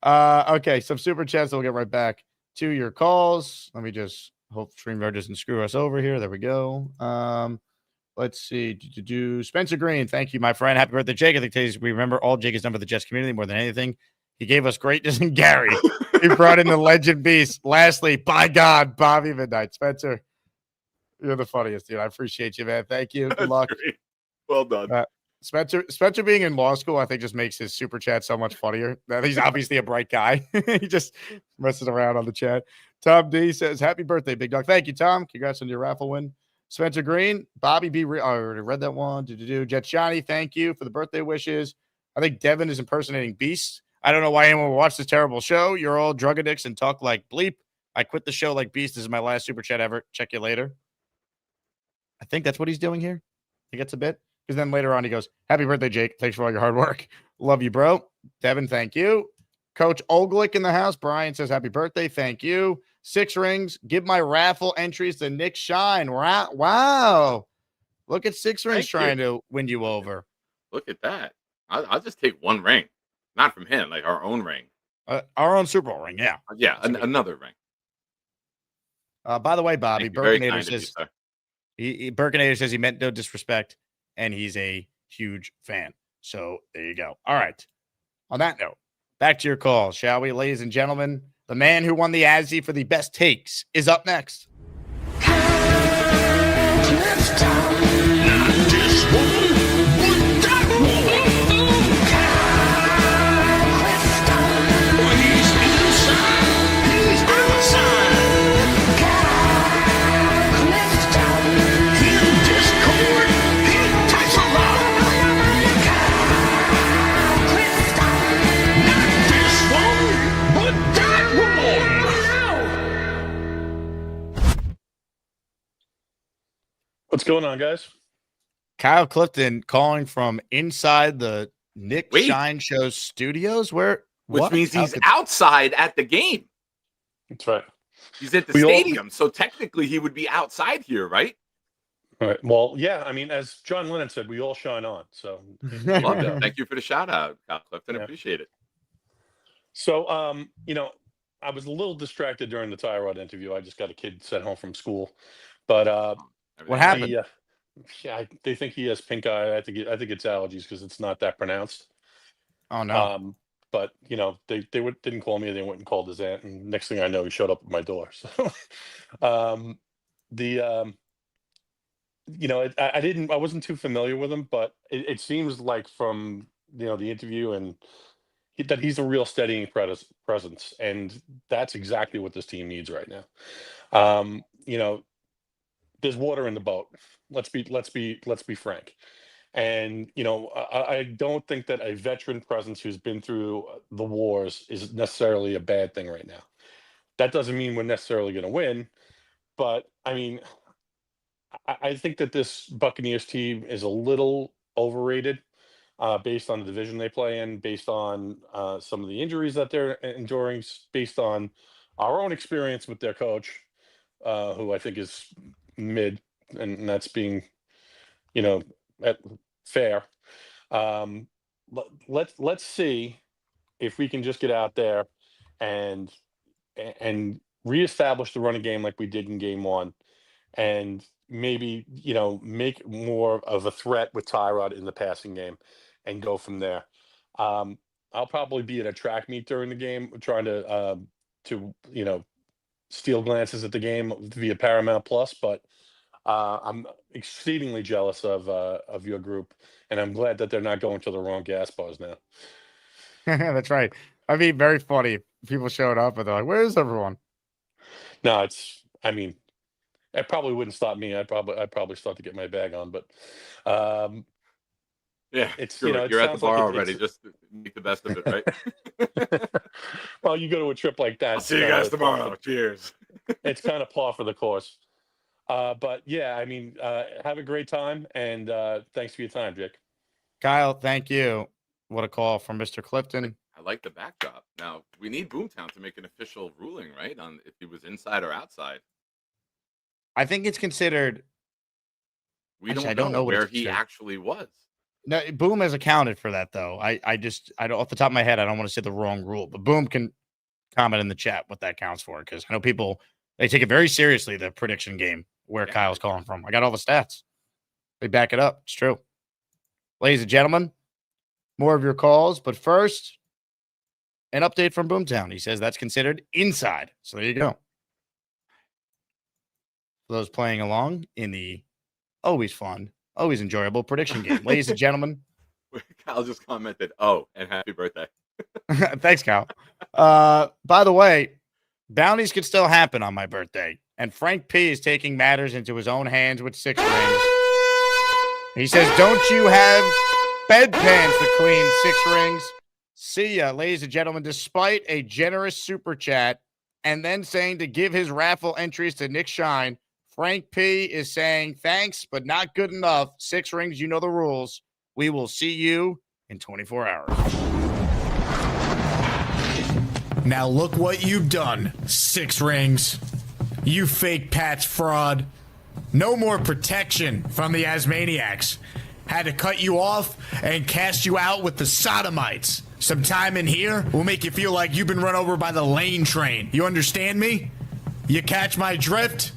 Okay, some super chats. We'll get right back to your calls. Let me just hope StreamYard doesn't screw us over here. There we go. Let's see. Spencer Green, thank you, my friend. Happy birthday, Jake. I think today's, we remember all Jake has done for the Jets community more than anything. He gave us greatness in Gary. He brought in the legend beast. Lastly, by God, Bobby Midnight. Spencer, you're the funniest, dude. I appreciate you, man. Thank you. Good luck. Great. Well done. Spencer being in law school, I think just makes his super chat so much funnier. He's obviously a bright guy. He just messes around on the chat. Tom D says, happy birthday, big dog. Thank you, Tom. Congrats on your raffle win. Spencer Green, Bobby B. I already read that one. Jet Johnny, thank you for the birthday wishes. I think Devin is impersonating Beast. I don't know why anyone would watch this terrible show. You're all drug addicts and talk like bleep. I quit the show like Beast. This is my last super chat ever. Check you later. I think that's what he's doing here. He gets a bit. Because then later on he goes, happy birthday, Jake. Thanks for all your hard work. Love you, bro. Devin, thank you. Coach Olick in the house. Brian says, happy birthday. Thank you. 6 rings. Give my raffle entries to Nick Shine. Wow. Look at 6 rings trying to win you over. Look at that. I'll just take 1 ring. Not from him, like our own ring. Our own Super Bowl ring, yeah. Yeah, another ring. By the way, Bobby, Very Burkinator kind of you, says sir. Burkinator says he meant no disrespect, and he's a huge fan. So there you go. All right. On that note, back to your call, shall we, ladies and gentlemen? The man who won the Azzy for the best takes is up next. What's going on, guys? Kyle Clifton calling from inside the Nick Shine Show studios. Which what? means How he's could- outside at the game. That's right. He's at the We all- stadium, so technically he would be outside here, right? All right. Well, yeah. I mean, as John Lennon said, we all shine on. So, Love it. Thank you for the shout out, Kyle Clifton. Yeah. Appreciate it. So, I was a little distracted during the Tyrod interview. I just got a kid sent home from school, but what happened? They think he has pink eye. I think it's allergies because it's not that pronounced. Oh no. But they didn't call me. They went and called his aunt, and next thing I know, he showed up at my door. So, the I wasn't too familiar with him, but it seems like from the interview and that he's a real steadying presence, and that's exactly what this team needs right now. There's water in the boat. Let's be frank. And I don't think that a veteran presence who's been through the wars is necessarily a bad thing right now. That doesn't mean we're necessarily going to win, but I mean, I think that this Buccaneers team is a little overrated based on the division they play in, based on some of the injuries that they're enduring, based on our own experience with their coach, who I think is mid, and that's being, fair. Let's see if we can just get out there and reestablish the running game like we did in game one, and maybe make more of a threat with Tyrod in the passing game, and go from there. I'll probably be at a track meet during the game, trying to steal glances at the game via Paramount Plus, but I'm exceedingly jealous of your group, and I'm glad that they're not going to the wrong gas bars now. That's right. I'd be very funny if people showed up and they're like, "Where's everyone?" No, it probably wouldn't stop me. I'd probably start to get my bag on, but yeah, it's you're it at the sounds bar like already. Just make the best of it, right? Well, you go to a trip like that. I'll see you guys tomorrow. Cheers. It's kind of par for the course. But yeah, I mean, have a great time, and thanks for your time, Jake. Kyle, thank you. What a call from Mr. Clifton. I like the backdrop. Now we need Boomtown to make an official ruling, right, on if he was inside or outside. I think it's considered. We Actually, don't know what where it's he considered. actually was. No, Boom has accounted for that though. I don't, off the top of my head, I don't want to say the wrong rule, but Boom can comment in the chat what that counts for, because I know people, they take it very seriously, the prediction game where Kyle's calling from. I got all the stats. They back it up. It's true. Ladies and gentlemen, more of your calls, but first, an update from Boomtown. He says that's considered inside. So there you go. For those playing along in the always fun, always enjoyable prediction game. Ladies and gentlemen. Kyle just commented, "Oh, and happy birthday." Thanks, Kyle. By the way, bounties could still happen on my birthday. And Frank P is taking matters into his own hands with 6 rings. He says, "Don't you have bedpans to clean 6 rings?" See ya, ladies and gentlemen. Despite a generous super chat and then saying to give his raffle entries to Nick Shine, Frank P is saying thanks, but not good enough. 6 rings, you know the rules. We will see you in 24 hours. Now look what you've done, 6 rings. You fake Pats fraud. No more protection from the Asmaniacs. Had to cut you off and cast you out with the sodomites. Some time in here will make you feel like you've been run over by the lane train. You understand me? You catch my drift?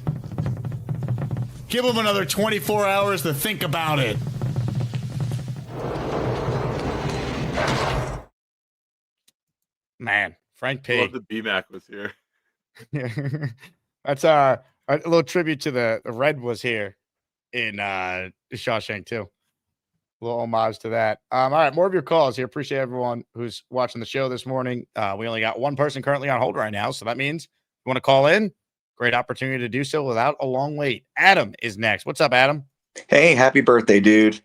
Give them another 24 hours to think about it. Man, Frank P. I love the BMAC was here. That's a little tribute to the Red was here in Shawshank too. A little homage to that. All right, more of your calls here. Appreciate everyone who's watching the show this morning. We only got one person currently on hold right now, so that means if you want to call in, great opportunity to do so without a long wait. Adam is next. What's up, Adam? Hey, happy birthday, dude.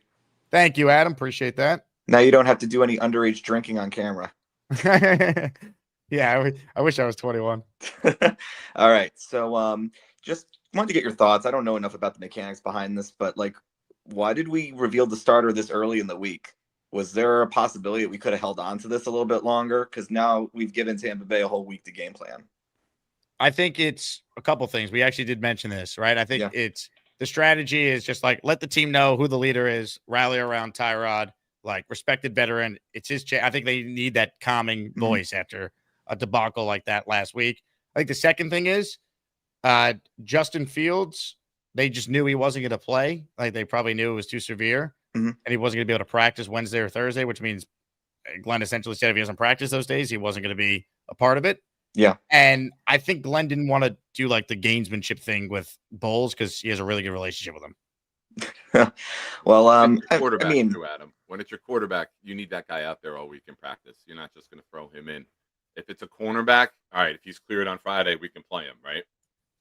Thank you, Adam. Appreciate that. Now you don't have to do any underage drinking on camera. Yeah, I wish I was 21. All right. So just wanted to get your thoughts. I don't know enough about the mechanics behind this, but like, why did we reveal the starter this early in the week? Was there a possibility that we could have held on to this a little bit longer? Because now we've given Tampa Bay a whole week to game plan. I think it's a couple things. We actually did mention this, right? I think it's the strategy is just like let the team know who the leader is, rally around Tyrod, like respected veteran. It's his I think they need that calming voice after a debacle like that last week. I think the second thing is Justin Fields. They just knew he wasn't going to play. Like they probably knew it was too severe, and he wasn't going to be able to practice Wednesday or Thursday, which means Glenn essentially said if he doesn't practice those days, he wasn't going to be a part of it. Yeah. And I think Glenn didn't want to do like the gamesmanship thing with Bowles because he has a really good relationship with him. Well, I Quarterback mean, too, Adam. When it's your quarterback, you need that guy out there all week in practice. You're not just going to throw him in. If it's a cornerback, all right, if he's cleared on Friday, we can play him, right?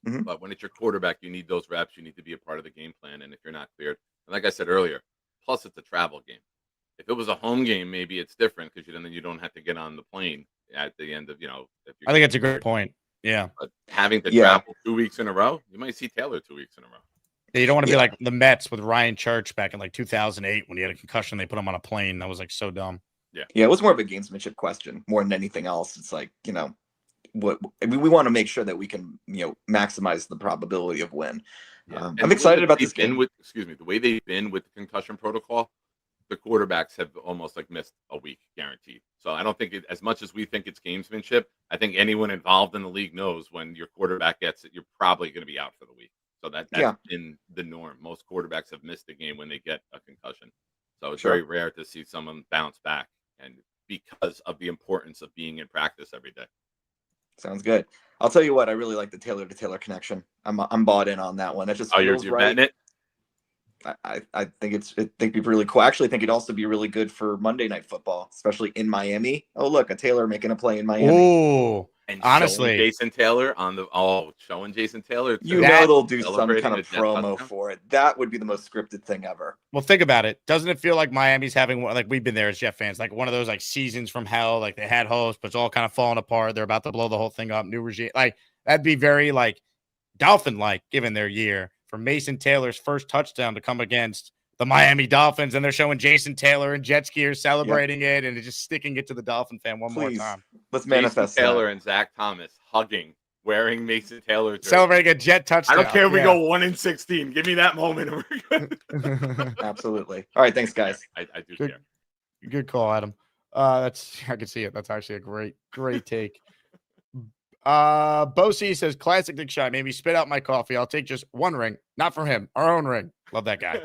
Mhm. But when it's your quarterback, you need those reps. You need to be a part of the game plan. And if you're not cleared, and like I said earlier, plus it's a travel game. If it was a home game, maybe it's different because then you don't have to get on the plane at the end of, if I think it's a great point. Yeah. But having to Yeah. travel 2 weeks in a row, you might see Taylor 2 weeks in a row. You don't want to be Yeah. like the Mets with Ryan Church back in like 2008 when he had a concussion. They put him on a plane. That was like so dumb. Yeah, it was more of a gamesmanship question more than anything else. It's like, what we want to make sure that we can, maximize the probability of win. And I'm the excited way about they've this been game. the way they've been with the concussion protocol, the quarterbacks have almost like missed a week guaranteed. So I don't think as much as we think it's gamesmanship, I think anyone involved in the league knows when your quarterback gets it, you're probably going to be out for the week. So that's been the norm. Most quarterbacks have missed the game when they get a concussion. So it's very rare to see someone bounce back, and because of the importance of being in practice every day. Sounds good. I'll tell you what, I really like the Taylor to Taylor connection. I'm bought in on that one. That just You're feels right. betting it? I think it'd be really cool. I actually think it'd also be really good for Monday Night Football, especially in Miami. Oh, look, a Taylor making a play in Miami. Ooh, And honestly, showing Jason Taylor showing Jason Taylor. They'll do some celebrating kind a of Jet promo touchdown. for it. That would be the most scripted thing ever. well, think about it. Doesn't it feel like Miami's having one, like we've been there as Jet fans, like one of those like seasons from hell, like they had hosts, but it's all kind of falling apart. They're about to blow the whole thing up. New regime. Like that'd be very like Dolphin-like given their year for Mason Taylor's first touchdown to come against the Miami Dolphins. And they're showing Jason Taylor and jet skiers celebrating it and just sticking it to the Dolphin fan one more time. Let's Jason manifest Taylor that. and Zach Thomas hugging, wearing Mason Taylor jersey. Celebrating a jet touchdown. I don't care if we Yeah. go 1-16. Give me that moment. And we're good. Absolutely. All right, thanks, guys. I do Good, care. good call, Adam. I can see it. That's actually a great take. Bosie says, classic Nick Shine. Maybe spit out my coffee. I'll take just one ring. Not from him. Our own ring. Love that guy.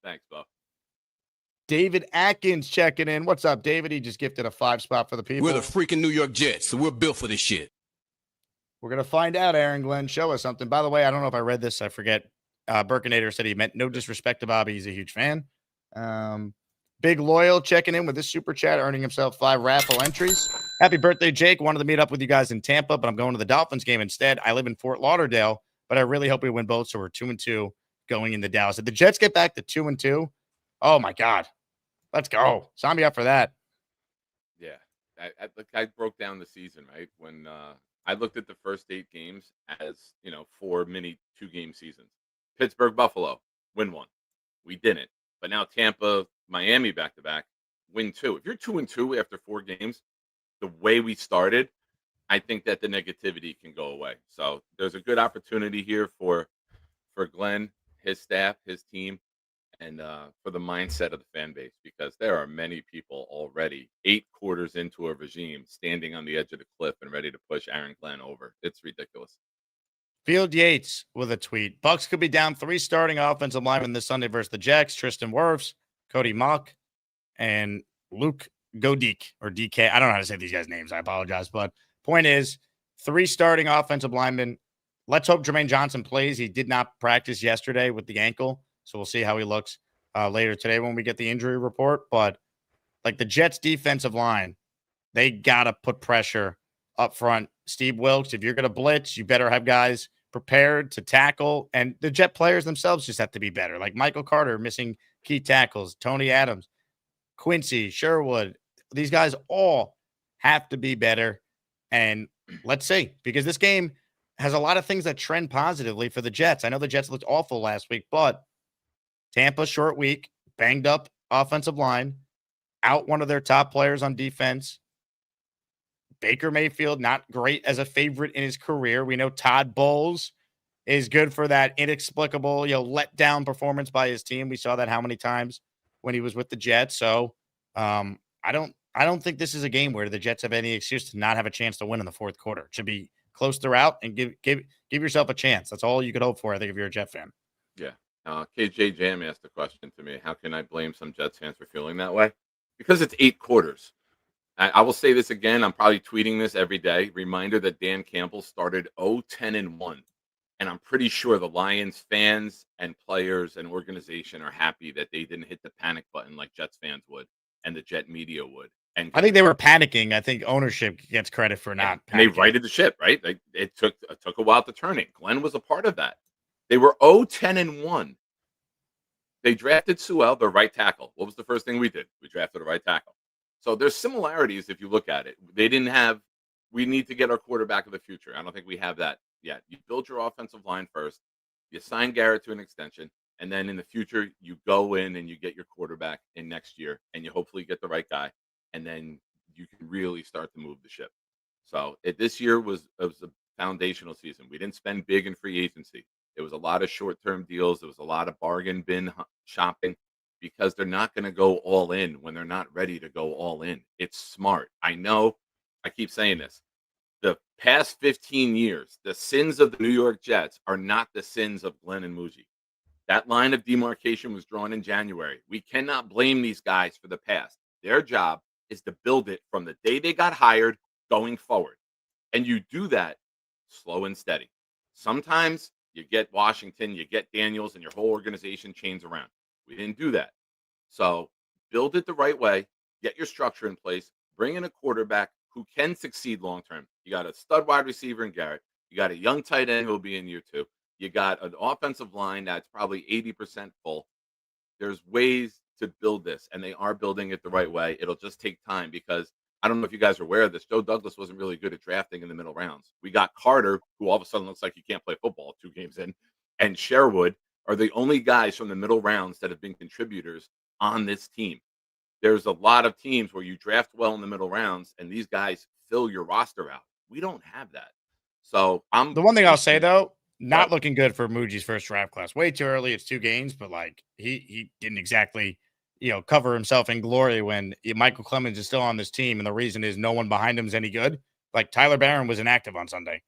Thanks, Bo. David Atkins checking in. What's up, David? He just gifted a 5 spot for the people. We're the freaking New York Jets, so we're built for this shit. We're going to find out, Aaron Glenn. Show us something. By the way, I don't know if I read this. I forget. Burkinator said he meant no disrespect to Bobby. He's a huge fan. Big Loyal checking in with this super chat, earning himself 5 raffle entries. Happy birthday, Jake. Wanted to meet up with you guys in Tampa, but I'm going to the Dolphins game instead. I live in Fort Lauderdale, but I really hope we win both, so we're 2-2 going into Dallas. If the Jets get back to 2-2, oh, my God. Let's go. Sign me up for that. Yeah. I broke down the season, right? When I looked at the first 8 games as, 4 mini 2-game seasons. Pittsburgh, Buffalo, win 1. We didn't. But now Tampa, Miami back-to-back, win 2. If you're 2-2 after 4 games, the way we started, I think that the negativity can go away. So there's a good opportunity here for Glenn, his staff, his team, and for the mindset of the fan base, because there are many people already 8 quarters into a regime standing on the edge of the cliff and ready to push Aaron Glenn over. It's ridiculous. Field Yates with a tweet. Bucs could be down 3 starting offensive linemen this Sunday versus the Jacks. Tristan Wirfs, Cody Mock, and Luke Godik or DK. I don't know how to say these guys' names. I apologize. But point is, 3 starting offensive linemen. Let's hope Jermaine Johnson plays. He did not practice yesterday with the ankle, so we'll see how he looks later today when we get the injury report. But like the Jets defensive line, they got to put pressure up front. Steve Wilkes, if you're going to blitz, you better have guys prepared to tackle. And the Jet players themselves just have to be better. Like Michael Carter missing key tackles, Tony Adams, Quincy, Sherwood. These guys all have to be better. And let's see, because this game has a lot of things that trend positively for the Jets. I know the Jets looked awful last week, but Tampa, short week, banged up offensive line, out one of their top players on defense. Baker Mayfield, not great as a favorite in his career. We know Todd Bowles is good for that inexplicable, let down performance by his team. We saw that how many times when he was with the Jets. So I don't think this is a game where the Jets have any excuse to not have a chance to win in the fourth quarter. It should be close throughout and give yourself a chance. That's all you could hope for, I think, if you're a Jet fan. Yeah. KJ Jam asked a question to me. How can I blame some Jets fans for feeling that way? Because it's 8 quarters. I will say this again. I'm probably tweeting this every day. Reminder that Dan Campbell started 0-10-1. And I'm pretty sure the Lions fans and players and organization are happy that they didn't hit the panic button like Jets fans would and the Jet media would. And I think they were panicking. I think ownership gets credit for not and they panicking. righted the ship, right? It took a while to turn it. Glenn was a part of that. They were 0-10-1. They drafted Sewell, their right tackle. What was the first thing we did? We drafted a right tackle. So there's similarities if you look at it. They didn't have. We need to get our quarterback of the future. I don't think we have that yet. You build your offensive line first. You sign Garrett to an extension, and then in the future you go in and you get your quarterback in next year, and you hopefully get the right guy, and then you can really start to move the ship. So this year was a foundational season. We didn't spend big in free agency. It was a lot of short-term deals. There was a lot of bargain bin shopping because they're not going to go all in when they're not ready to go all in. It's smart. I know. I keep saying this. The past 15 years, the sins of the New York Jets are not the sins of Glenn and Muji. That line of demarcation was drawn in January. We cannot blame these guys for the past. Their job is to build it from the day they got hired going forward. And you do that slow and steady. Sometimes you get Washington, you get Daniels, and your whole organization chains around. We didn't do that. So build it the right way, get your structure in place, bring in a quarterback who can succeed long-term. You got a stud wide receiver in Garrett. You got a young tight end who will be in year 2. You got an offensive line that's probably 80% full. There's ways to build this, and they are building it the right way. It'll just take time because I don't know if you guys are aware of this. Joe Douglas wasn't really good at drafting in the middle rounds. We got Carter, who all of a sudden looks like he can't play football 2 games in, and Sherwood are the only guys from the middle rounds that have been contributors on this team. There's a lot of teams where you draft well in the middle rounds, and these guys fill your roster out. We don't have that. So the one thing I'll say though, not looking good for Muji's first draft class. Way too early. It's 2 games, but like he didn't exactly cover himself in glory when Michael Clemens is still on this team, and the reason is no one behind him is any good. Like Tyler Barron was inactive on Sunday.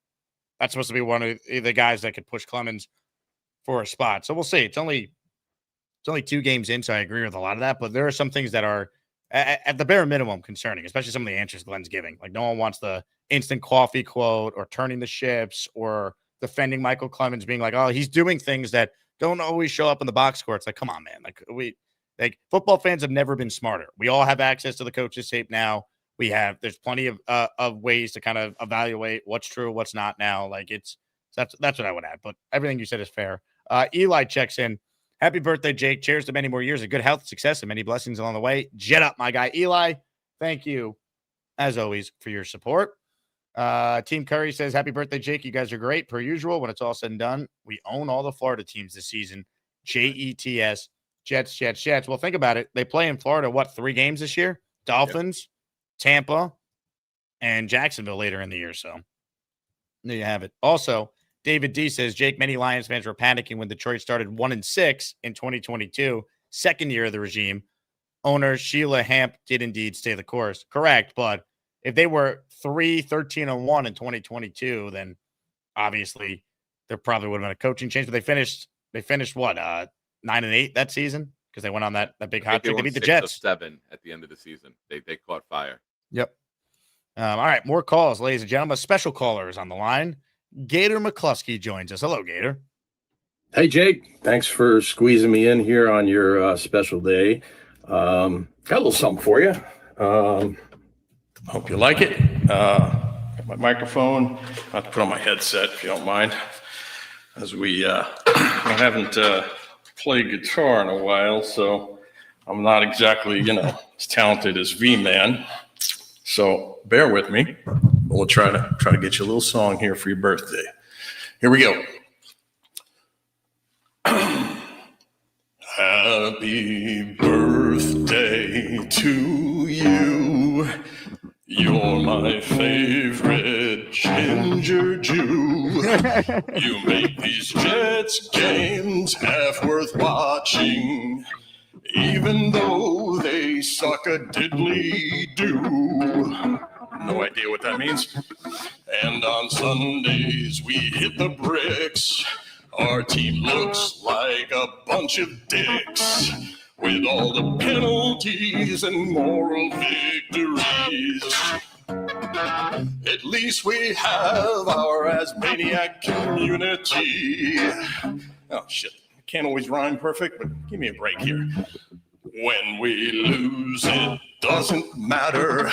That's supposed to be one of the guys that could push Clemens for a spot. So we'll see. It's only 2 games in, so I agree with a lot of that. But there are some things that are at the bare minimum concerning, especially some of the answers Glenn's giving. Like no one wants the instant coffee quote or turning the ships or defending Michael Clemens being like, oh, he's doing things that don't always show up in the box score. It's like, come on, man. Like football fans have never been smarter. We all have access to the coach's tape now. There's plenty of ways to kind of evaluate what's true, what's not now. Like that's what I would add. But everything you said is fair. Eli checks in. Happy birthday, Jake. Cheers to many more years of good health, success, and many blessings along the way. Jet up, my guy. Eli, thank you, as always, for your support. Team Curry says, happy birthday, Jake. You guys are great. Per usual, when it's all said and done, we own all the Florida teams this season. JETS, Jets. Well, think about it. They play in Florida, 3 games this year? Dolphins, Tampa, and Jacksonville later in the year. So there you have it. Also, David D says, Jake, many Lions fans were panicking when Detroit started 1-6 in 2022, second year of the regime. Owner Sheila Hamp did indeed stay the course. Correct, but if they were 3-13-1 in 2022, then obviously there probably would have been a coaching change. But they finished what 9-8 that season because they went on that big hot streak. They beat the Jets 7 at the end of the season. They caught fire. Yep. All right, more calls, ladies and gentlemen. A special caller is on the line. Gator McCluskey joins us. Hello, Gator. Hey, Jake. Thanks for squeezing me in here on your special day. Got a little something for you. Hope you like it. Got my microphone. I have to put on my headset if you don't mind. As I haven't played guitar in a while, so I'm not exactly, as talented as V-Man. So bear with me. We'll try to get you a little song here for your birthday. Here we go. Happy birthday to you. You're my favorite ginger Jew. You make these Jets games half worth watching, even though they suck a diddly-do. No idea what that means. And on Sundays we hit the bricks. Our team looks like a bunch of dicks. with all the penalties and moral victories. At least we have our Asmaniac community. Oh, shit. I can't always rhyme perfect, but give me a break here. When we lose, it doesn't matter.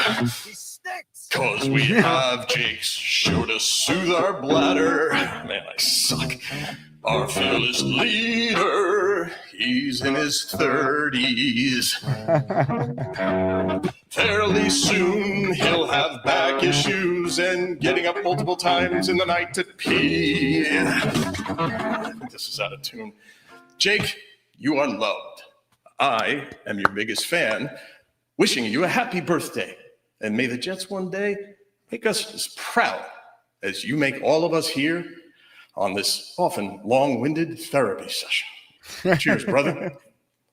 Cause we have Jake's show to soothe our bladder. Man, I suck. Our fearless leader, he's in his 30s. Fairly soon he'll have back issues and getting up multiple times in the night to pee. I think this is out of tune. Jake, you are loved. I am your biggest fan, wishing you a happy birthday. And may the Jets one day make us as proud as you make all of us here on this often long-winded therapy session. Cheers, brother.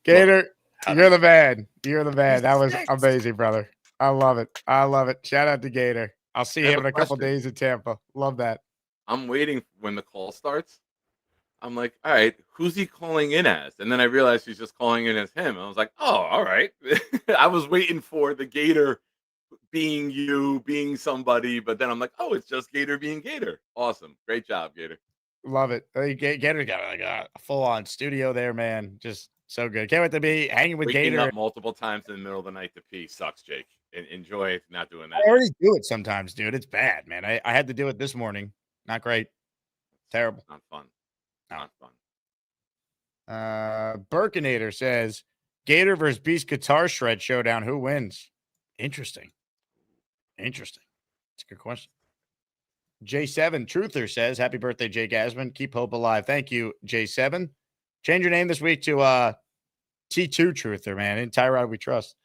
Gator, you're the man. You're the man. That was amazing, brother. I love it. I love it. Shout out to Gator. I'll see him in a couple days in Tampa. Love that. I'm waiting when the call starts. I'm like, all right, who's he calling in as? And then I realized he's just calling in as him. I was like, oh, all right. I was waiting for the Gator being you, being somebody, but then I'm like, oh, it's just Gator being Gator. Awesome. Great job, Gator. Love it. Gator got like a full-on studio there, man. Just so good. Can't wait to be hanging with Waking Gator. up multiple times in the middle of the night to pee sucks, Jake. Enjoy not doing that. I already do it sometimes, dude. It's bad, man. I had to do it this morning. Not great. Terrible. Not fun. No. Not fun. Burkinator says, Gator versus Beast Guitar Shred Showdown. Who wins? Interesting. It's a good question. J7 Truther says, happy birthday, Jake Asman. Keep hope alive. Thank you, J7. Change your name this week to T2 Truther, man. In Tyrod we trust.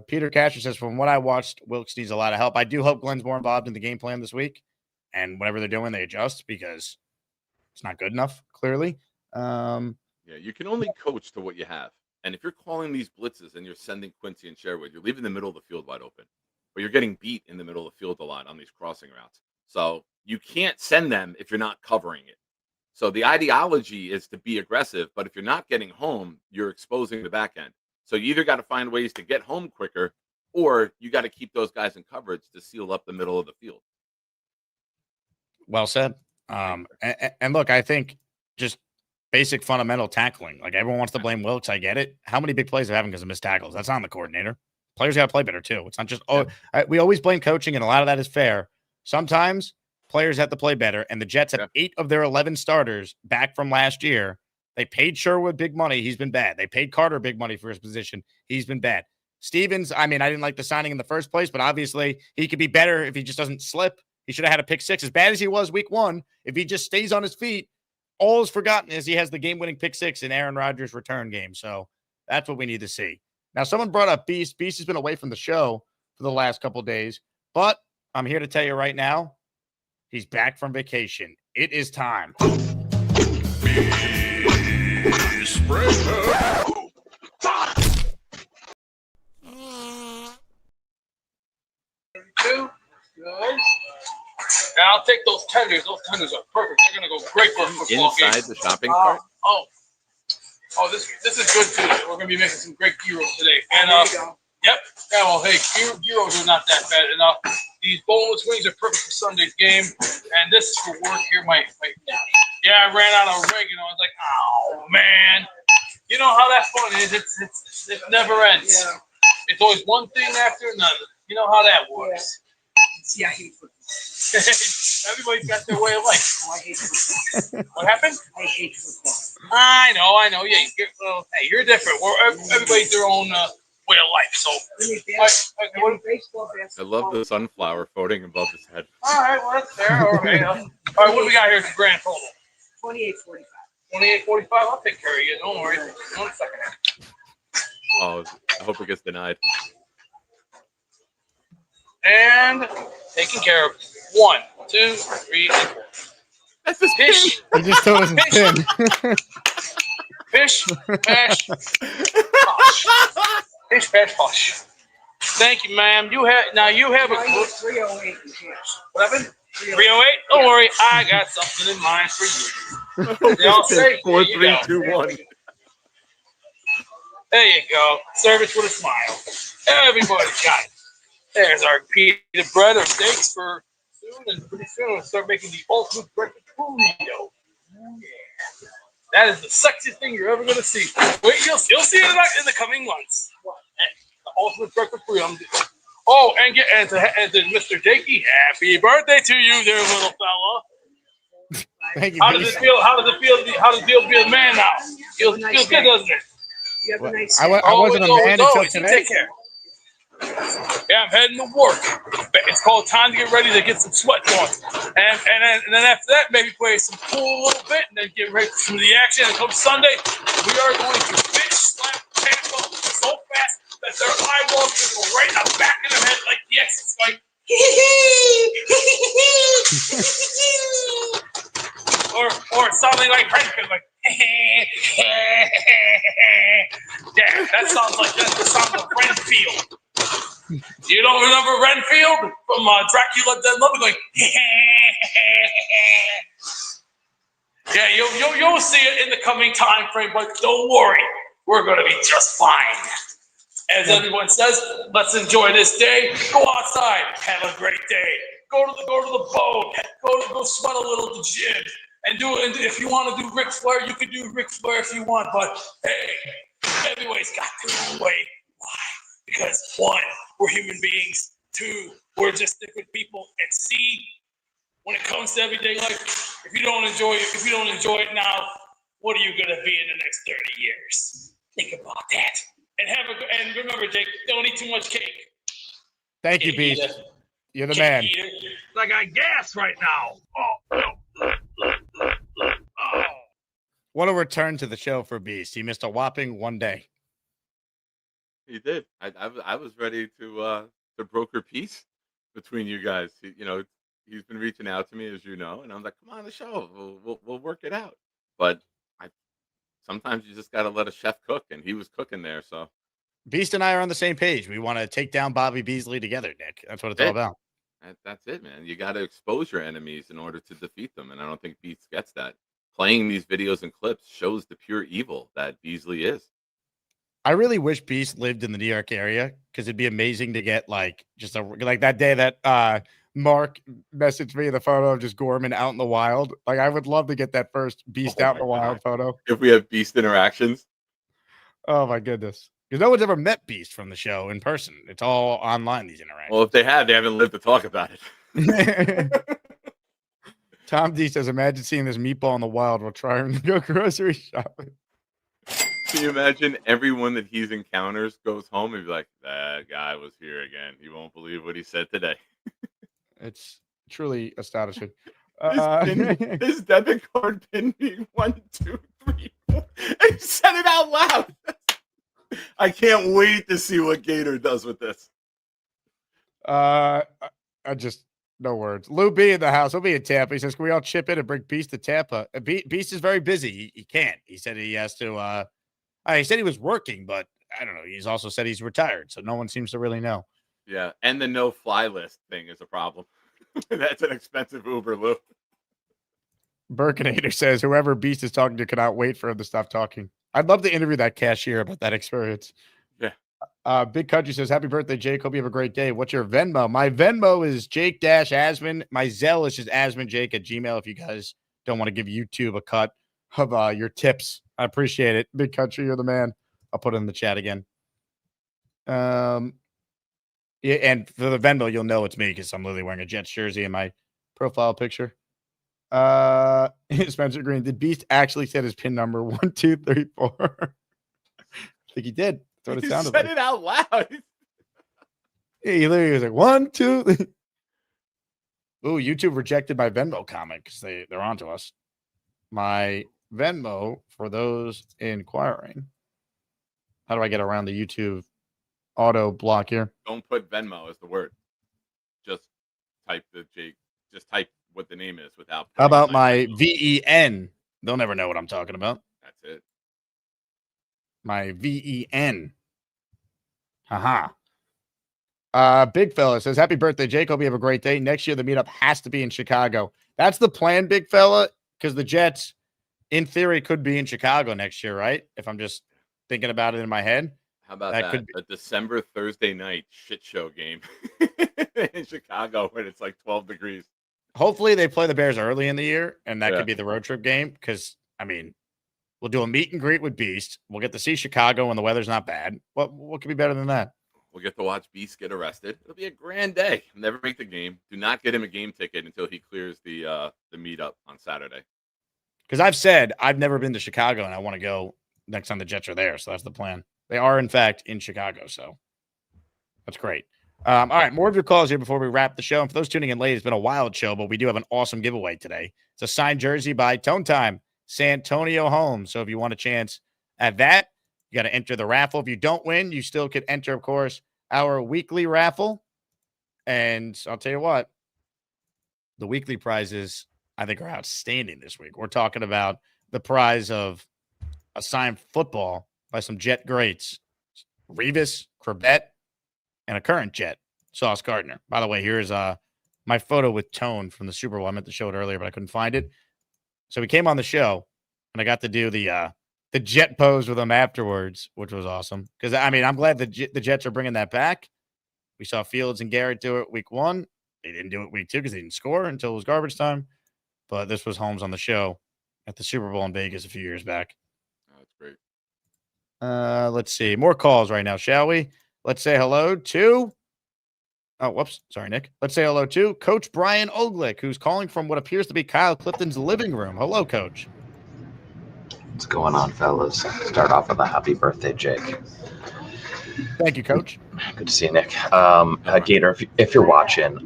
Peter Castro says, from what I watched, Wilkes needs a lot of help. I do hope Glenn's more involved in the game plan this week. And whatever they're doing, they adjust because it's not good enough, clearly. Yeah, you can only coach to what you have. And if you're calling these blitzes and you're sending Quincy and Sherwood, you're leaving the middle of the field wide open. Or you're getting beat in the middle of the field a lot on these crossing routes. So you can't send them if you're not covering it. So the ideology is to be aggressive, but if you're not getting home, you're exposing the back end. So you either got to find ways to get home quicker, or you got to keep those guys in coverage to seal up the middle of the field. Well said. And look, I think just basic fundamental tackling. Like everyone wants to blame Wilkes. I get it. How many big plays are having because of missed tackles? That's on the coordinator. Players got to play better too. It's not just, we always blame coaching, and a lot of that is fair. Sometimes players have to play better, and the Jets have 8 of their 11 starters back from last year. They paid Sherwood big money. He's been bad. They paid Carter big money for his position. He's been bad. Stevens, I mean, I didn't like the signing in the first place, but obviously he could be better if he just doesn't slip. He should have had a pick 6. As bad as he was week 1, if he just stays on his feet, all is forgotten is he has the game-winning pick 6 in Aaron Rodgers' return game. So that's what we need to see. Now, someone brought up Beast. Beast has been away from the show for the last couple of days, but I'm here to tell you right now, he's back from vacation. It is time. Two. Good. And I'll take those tenders. Those tenders are perfect. They're gonna go great for a football game. Inside the shopping cart? This is good too. We're gonna be making some great gyros today. And yep. Yeah, well, hey, gyros are not that bad. And these boneless wings are perfect for Sunday's game. And this is for work here. I ran out of oregano. I was like, oh man. You know how that fun is. It never ends. Yeah. It's always one thing after another. You know how that works. Yeah, I hate football. Everybody's got their way of life. Oh, I hate football. What happened? I hate football. I know. Yeah, you're different. Everybody's their own way of life. So, I love the sunflower floating above his head. all right, well, that's fair. All right, what do we got here? Grand total. 28-45. 28-45. I'll take care of you. Don't worry. 1 second. Oh, I hope it gets denied. And taking care of 1, 2, 3, and 4. That's his fish. I just told us it's pin. Fish, mash, posh. Fish, mash, posh. Thank you, ma'am. You have a 308. What happened? 308. Don't worry, I got something in mind for you. They all say 4, 3, 2, 1. There you go. Service with a smile. Everybody got it. There's our pita bread or steaks for soon, and pretty soon we'll start making the ultimate breakfast burrito. Oh, yeah. That is the sexiest thing you're ever going to see. Wait, you'll see it in the coming months. The ultimate breakfast burrito. Oh, and to Mr. Jakey, happy birthday to you there, little fella. Thank you. How does it feel? How does it feel to be a man now? Feels good, doesn't it? You have a nice I wasn't a man until You today. take care. Yeah, I'm heading to work. It's called time to get ready to get some sweat going. And then after that, maybe play some pool a little bit and then get ready for some of the action. And come Sunday, we are going to bitch slap Tampa so fast that their eyeballs will go right in the back of their head like the Exorcist, like or something like Renfield, like yeah, that sounds like that's the sound of Renfield. You don't remember Renfield from Dracula Dead Love? Going, yeah, you'll see it in the coming time frame, but don't worry, we're going to be just fine. As everyone says, let's enjoy this day. Go outside, have a great day. Go to the boat. Go sweat a little at the gym, and do it. And if you want to do Ric Flair, you can do Ric Flair if you want. But hey, everybody's got their own way. Why? Because one, we're human beings. Two, we're just different people. And C, when it comes to everyday life, if you don't enjoy it now, what are you gonna be in the next 30 years? Think about that. And remember, Jake, don't eat too much cake. Thank you, Beast. You're the man. I got gas right now. What a return to the show for Beast. He missed a whopping 1 day. He did. I was ready to broker peace between you guys. He's been reaching out to me, as you know, and I'm like, come on the show. We'll work it out. But sometimes you just got to let a chef cook, and he was cooking there. So Beast and I are on the same page. We want to take down Bobby Beasley together, Nick. That's what it's all about. That's it, man. You got to expose your enemies in order to defeat them, and I don't think Beast gets that. Playing these videos and clips shows the pure evil that Beasley is. I really wish Beast lived in the New York area because it'd be amazing to get like that day that Mark messaged me the photo of just Gorman out in the wild. Like I would love to get that first Beast out in the wild photo. If we have Beast interactions. Oh my goodness. Because no one's ever met Beast from the show in person. It's all online, these interactions. Well, if they have, they haven't lived to talk about it. Tom D says, imagine seeing this meatball in the wild while trying to go grocery shopping. Can you imagine everyone that he's encounters goes home and be like, that guy was here again. You won't believe what he said today. It's truly astonishing. His debit card pin being 1, 2, 3, 4. And he said it out loud. I can't wait to see what Gator does with this. I just no words. Lou B in the house. He'll be in Tampa. He says, can we all chip in and bring Beast to Tampa? Beast is very busy. He can't. He said he has to he said he was working, but I don't know. He's also said he's retired, so no one seems to really know. Yeah, and the no-fly list thing is a problem. That's an expensive Uber, Lou. Burkinator says, whoever Beast is talking to cannot wait for him to stop talking. I'd love to interview that cashier about that experience. Yeah. Big Country says, happy birthday, Jake. Hope you have a great day. What's your Venmo? My Venmo is Jake-Asman. My Zelle is just AsmanJake@gmail. If you guys don't want to give YouTube a cut of your tips, I appreciate it. Big Country, you're the man. I'll put it in the chat again. Yeah, and for the Venmo, you'll know it's me because I'm literally wearing a Jets jersey in my profile picture. Spencer Green, did Beast actually set his pin number 1, 2, 3, 4? I think he did. That's what it sounded like. He said it out loud. Yeah, he literally was like 1, 2, 3. Ooh, YouTube rejected my Venmo comment because they're onto us. My Venmo, for those inquiring. How do I get around the YouTube auto block here? Don't put Venmo as the word. Just type just type what the name is without. How about my VEN? They'll never know what I'm talking about. That's it. My VEN. Haha. Big fella says, happy birthday, Jake. Hope you have a great day. Next year, the meetup has to be in Chicago. That's the plan, big fella, because the Jets, in theory, could be in Chicago next year, right? If I'm just thinking about it in my head. How about That that? could A December Thursday night shit show game in Chicago when it's like 12 degrees. Hopefully they play the Bears early in the year, and that Yeah. could be the road trip game. Because we'll do a meet and greet with Beast. We'll get to see Chicago when the weather's not bad. What could be better than that? We'll get to watch Beast get arrested. It'll be a grand day. Never make the game. Do not get him a game ticket until he clears the meetup on Saturday. Because I've said I've never been to Chicago, and I want to go next time the Jets are there. So that's the plan. They are, in fact, in Chicago. So that's great. All right, more of your calls here before we wrap the show. And for those tuning in late, it's been a wild show, but we do have an awesome giveaway today. It's a signed jersey by Tone Time, Santonio Holmes. So if you want a chance at that, you got to enter the raffle. If you don't win, you still could enter, of course, our weekly raffle. And I'll tell you what, the weekly prizes, I think, are outstanding this week. We're talking about the prize of a signed football by some Jet greats, Revis, Corbett, and a current Jet, Sauce Gardner. By the way, here's my photo with Tone from the Super Bowl. I meant to show it earlier, but I couldn't find it. So we came on the show, and I got to do the Jet pose with him afterwards, which was awesome. Because, I'm glad the Jets are bringing that back. We saw Fields and Garrett do it week 1. They didn't do it week 2 because they didn't score until it was garbage time. But this was Holmes on the show at the Super Bowl in Vegas a few years back. Oh, that's great. Let's see. More calls right now, shall we? Let's say hello to sorry, Nick. Let's say hello to Coach Brian Olick, who's calling from what appears to be Kyle Clifton's living room. Hello, Coach. What's going on, fellas? Start off with a happy birthday, Jake. Thank you, Coach. Good to see you, Nick. Gator, if you're watching,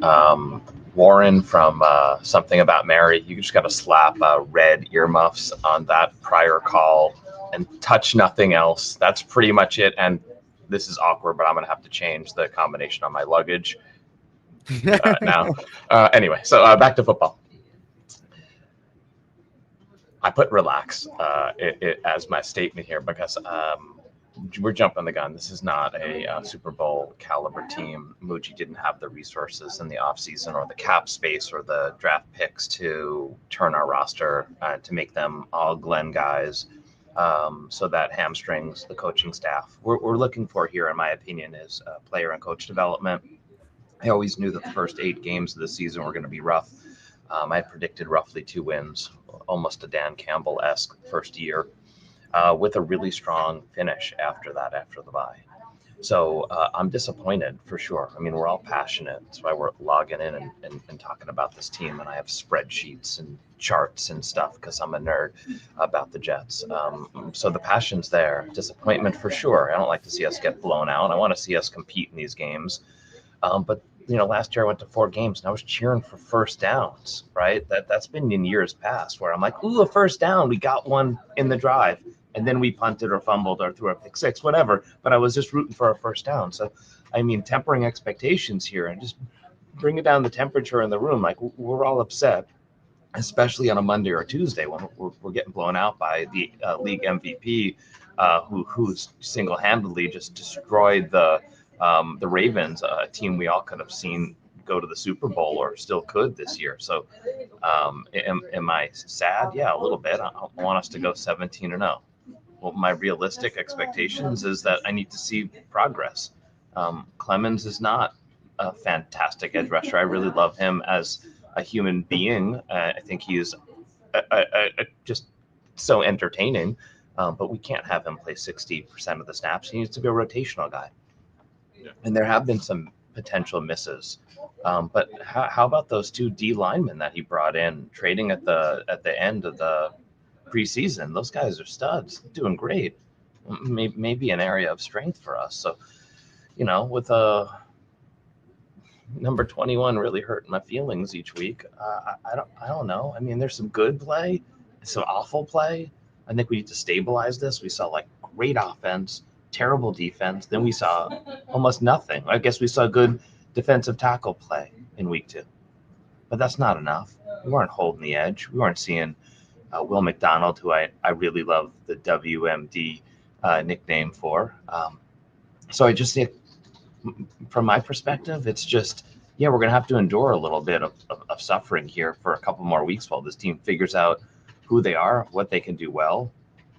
Warren from Something About Mary, you just got to slap red earmuffs on that prior call and touch nothing else. That's pretty much it. And this is awkward, but I'm going to have to change the combination on my luggage now. Anyway, so back to football. I put relax as my statement here because we're jumping the gun. This is not a Super Bowl caliber team. Muji didn't have the resources in the offseason or the cap space or the draft picks to turn our roster to make them all Glenn guys. So that hamstrings the coaching staff. We're looking for here, in my opinion, is player and coach development. I always knew that the first 8 games of the season were going to be rough. I predicted roughly 2 wins, almost a Dan Campbell-esque first year, with a really strong finish after the bye. So I'm disappointed for sure. We're all passionate. That's why we're logging in and talking about this team. And I have spreadsheets and charts and stuff because I'm a nerd about the Jets. So the passion's there. Disappointment for sure. I don't like to see us get blown out. I want to see us compete in these games. But last year I went to 4 games and I was cheering for first downs, right? That's been in years past where I'm like, ooh, a first down. We got one in the drive. And then we punted or fumbled or threw a pick 6, whatever. But I was just rooting for a first down. So, tempering expectations here and just bringing down the temperature in the room. Like, we're all upset, especially on a Monday or Tuesday when we're getting blown out by the league MVP, who's single-handedly just destroyed the Ravens, a team we all could have seen go to the Super Bowl or still could this year. So am I sad? Yeah, a little bit. I want us to go 17-0. Well, my realistic expectations is that I need to see progress. Clemens is not a fantastic edge rusher. I really love him as a human being. I think he's just so entertaining, but we can't have him play 60% of the snaps. He needs to be a rotational guy. Yeah. And there have been some potential misses. But how about those 2 D linemen that he brought in, trading at the end of the preseason? Those guys are studs, doing great. Maybe an area of strength for us. So, with number 21 really hurting my feelings each week. I don't know. There's some good play, some awful play. I think we need to stabilize this. We saw great offense, terrible defense. Then we saw almost nothing. I guess we saw good defensive tackle play in week 2, but that's not enough. We weren't holding the edge. We weren't seeing Will McDonald, who I really love the WMD nickname for. So I just think, from my perspective, it's just, we're going to have to endure a little bit of suffering here for a couple more weeks while this team figures out who they are, what they can do well,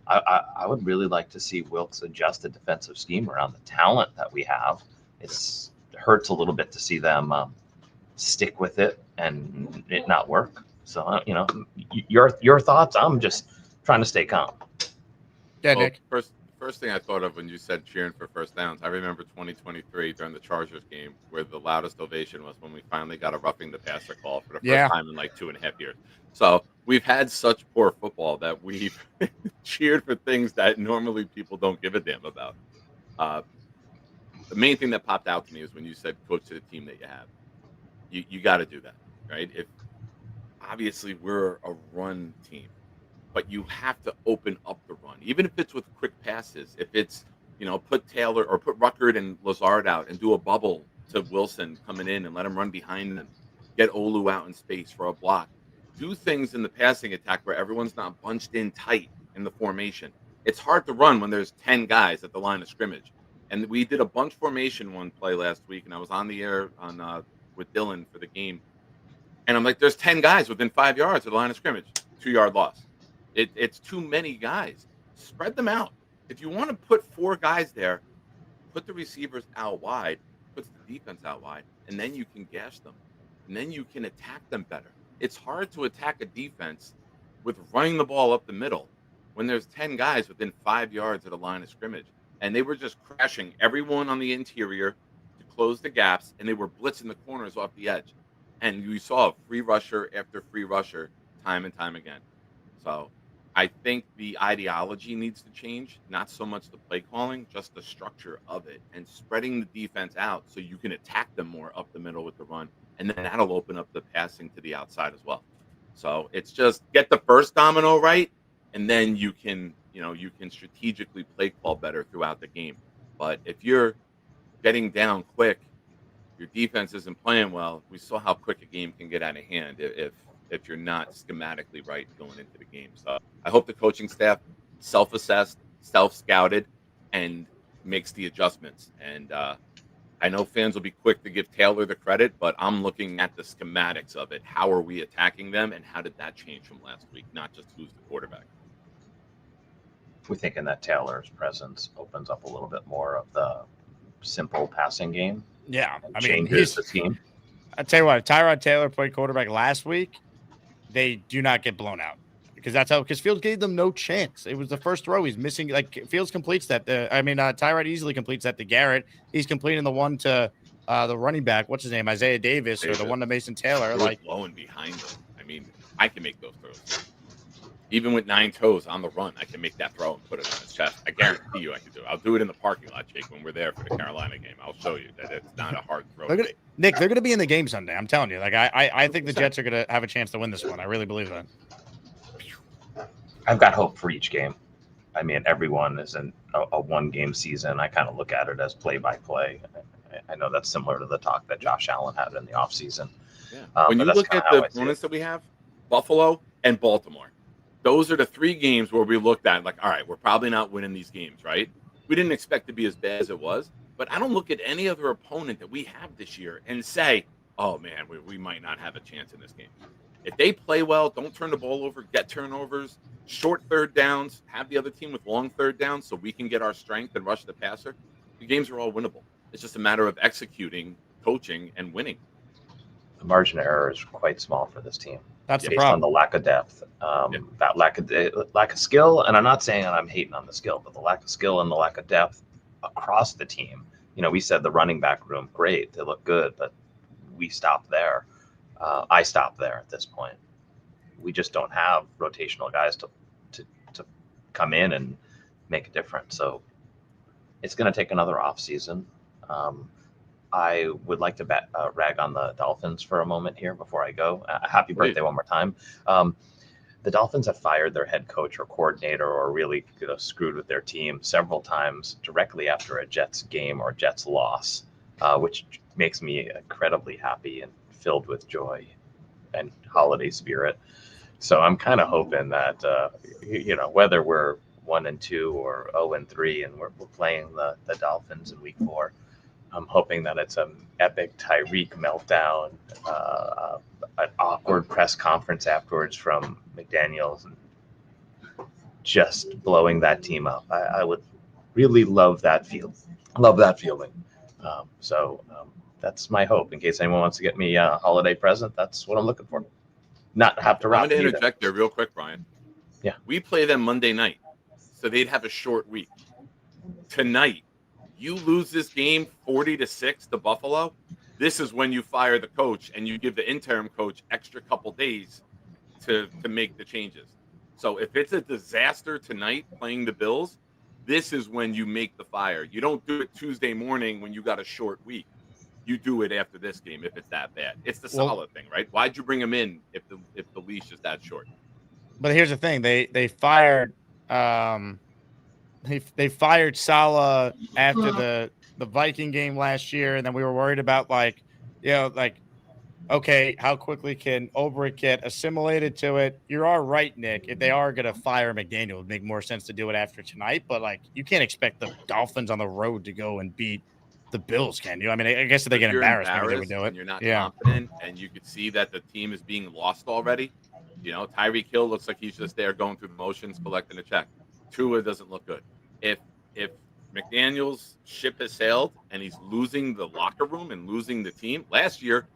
I would really like to see Wilks adjust the defensive scheme around the talent that we have. It hurts a little bit to see them stick with it and it not work. So, your thoughts? I'm just trying to stay calm. Yeah, Well, Nick. First thing I thought of when you said cheering for first downs, I remember 2023 during the Chargers game where the loudest ovation was when we finally got a roughing the passer call for the first time in like 2.5 years. So we've had such poor football that we've cheered for things that normally people don't give a damn about. The main thing that popped out to me is when you said coach to the team that you have. You got to do that, right? If obviously we're a run team, but you have to open up the run, even if it's with quick passes. If it's, put Taylor or put Ruckert and Lazard out and do a bubble to Wilson coming in and let him run behind them, get Olu out in space for a block. Do things in the passing attack where everyone's not bunched in tight in the formation. It's hard to run when there's 10 guys at the line of scrimmage. And we did a bunch formation one play last week, and I was on the air with Dylan for the game. And I'm like, there's 10 guys within 5 yards of the line of scrimmage, 2-yard loss. It's too many guys. Spread them out. If you want to put 4 guys there, put the receivers out wide, put the defense out wide, and then you can gash them. And then you can attack them better. It's hard to attack a defense with running the ball up the middle when there's 10 guys within 5 yards of the line of scrimmage. And they were just crashing everyone on the interior to close the gaps, and they were blitzing the corners off the edge. And we saw free rusher after free rusher time and time again. So I think the ideology needs to change, not so much the play calling, just the structure of it and spreading the defense out so you can attack them more up the middle with the run. And then that'll open up the passing to the outside as well. So it's just get the first domino right, and then you can strategically play call better throughout the game. But if you're getting down quick, your defense isn't playing well, we saw how quick a game can get out of hand if you're not schematically right going into the game. So I hope the coaching staff self-assessed, self-scouted, and makes the adjustments. And I know fans will be quick to give Taylor the credit, but I'm looking at the schematics of it. How are we attacking them, and how did that change from last week, not just who's the quarterback? We're thinking that Taylor's presence opens up a little bit more of the simple passing game. Yeah, I mean, changes the scheme. I tell you what, if Tyrod Taylor played quarterback last week, they do not get blown out because Fields gave them no chance. It was the first throw he's missing. Like Fields completes that. Tyrod easily completes that to Garrett. He's completing the one to the running back. What's his name? Isaiah Davis. Or the one to Mason Taylor. Like blowing behind him. I mean, I can make those throws. Even with 9 toes on the run, I can make that throw and put it on his chest. I guarantee you I can do it. I'll do it in the parking lot, Jake, when we're there for the Carolina game. I'll show you that it's not a hard throw. Nick, they're going to be in the game Sunday. I'm telling you. Like I think the Jets are going to have a chance to win this one. I really believe that. I've got hope for each game. I mean, everyone is in a one-game season. I kind of look at it as play-by-play. I know that's similar to the talk that Josh Allen had in the offseason. Yeah. When you look at the opponents that we have, Buffalo and Baltimore, those are the 3 games where we looked at like, all right, we're probably not winning these games, right? We didn't expect to be as bad as it was, but I don't look at any other opponent that we have this year and say, oh, man, we might not have a chance in this game. If they play well, don't turn the ball over, get turnovers, short third downs, have the other team with long third downs so we can get our strength and rush the passer, the games are all winnable. It's just a matter of executing, coaching, and winning. The margin of error is quite small for this team. That's the based problem. On the lack of depth, that lack of skill, and I'm not saying I'm hating on the skill, but the lack of skill and the lack of depth across the team. We said the running back room, great, they look good, but we stopped there. I stopped there at this point. We just don't have rotational guys to come in and make a difference. So it's going to take another off season. I would like to rag on the Dolphins for a moment here before I go. Happy birthday one more time. The Dolphins have fired their head coach or coordinator or really screwed with their team several times directly after a Jets game or Jets loss, which makes me incredibly happy and filled with joy and holiday spirit. So I'm kind of hoping that, whether we're 1-2 or 0-3 and we're playing the Dolphins in week 4, I'm hoping that it's an epic Tyreek meltdown, an awkward press conference afterwards from McDaniels, and just blowing that team up. I would really love that feeling. Love that feeling. That's my hope. In case anyone wants to get me a holiday present, that's what I'm looking for. Not have to I'm wrap going to it either. interject there real quick, Brian. Yeah. We play them Monday night, so they'd have a short week. Tonight, you lose this game 40-6 to Buffalo. This is when you fire the coach and you give the interim coach extra couple days to make the changes. So if it's a disaster tonight playing the Bills, this is when you make the fire. You don't do it Tuesday morning when you got a short week. You do it after this game if it's that bad. It's the solid thing, right? Why'd you bring him in if the leash is that short? But here's the thing: they fired they fired Saleh after the Viking game last year, and then we were worried about okay, how quickly can Ulbrich get assimilated to it? You are right, Nick. If they are going to fire McDaniel, it would make more sense to do it after tonight. But you can't expect the Dolphins on the road to go and beat the Bills, can you? I mean, I guess if they get embarrassed, maybe they would do it. And you're not confident, and you could see that the team is being lost already. Tyreek Hill looks like he's just there going through the motions, collecting a check. Tua doesn't look good. If McDaniel's ship has sailed and he's losing the locker room and losing the team, last year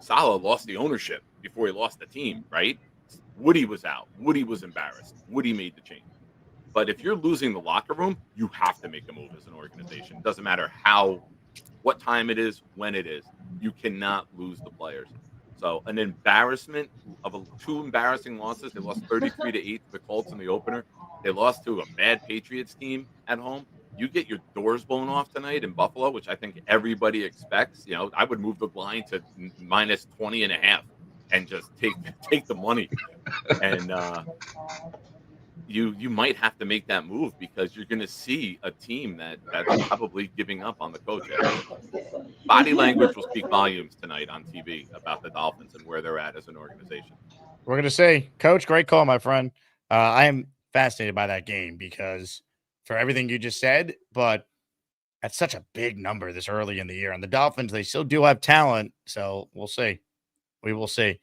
Saleh lost the ownership before he lost the team, right? Woody was out. Woody was embarrassed. Woody made the change. But if you're losing the locker room, you have to make a move as an organization. It doesn't matter what time it is, when it is. You cannot lose the players. So an embarrassment of two embarrassing losses. They lost 33-8 to the Colts in the opener. They lost to a bad Patriots team at home. You get your doors blown off tonight in Buffalo, which I think everybody expects. I would move the line to minus 20.5 and just take the money. And you might have to make that move because you're going to see a team that's probably giving up on the coach. Body language will speak volumes tonight on TV about the Dolphins and where they're at as an organization. We're going to say, Coach, great call, my friend. I am fascinated by that game because for everything you just said, but that's such a big number this early in the year. And the Dolphins, they still do have talent, so we'll see. We will see.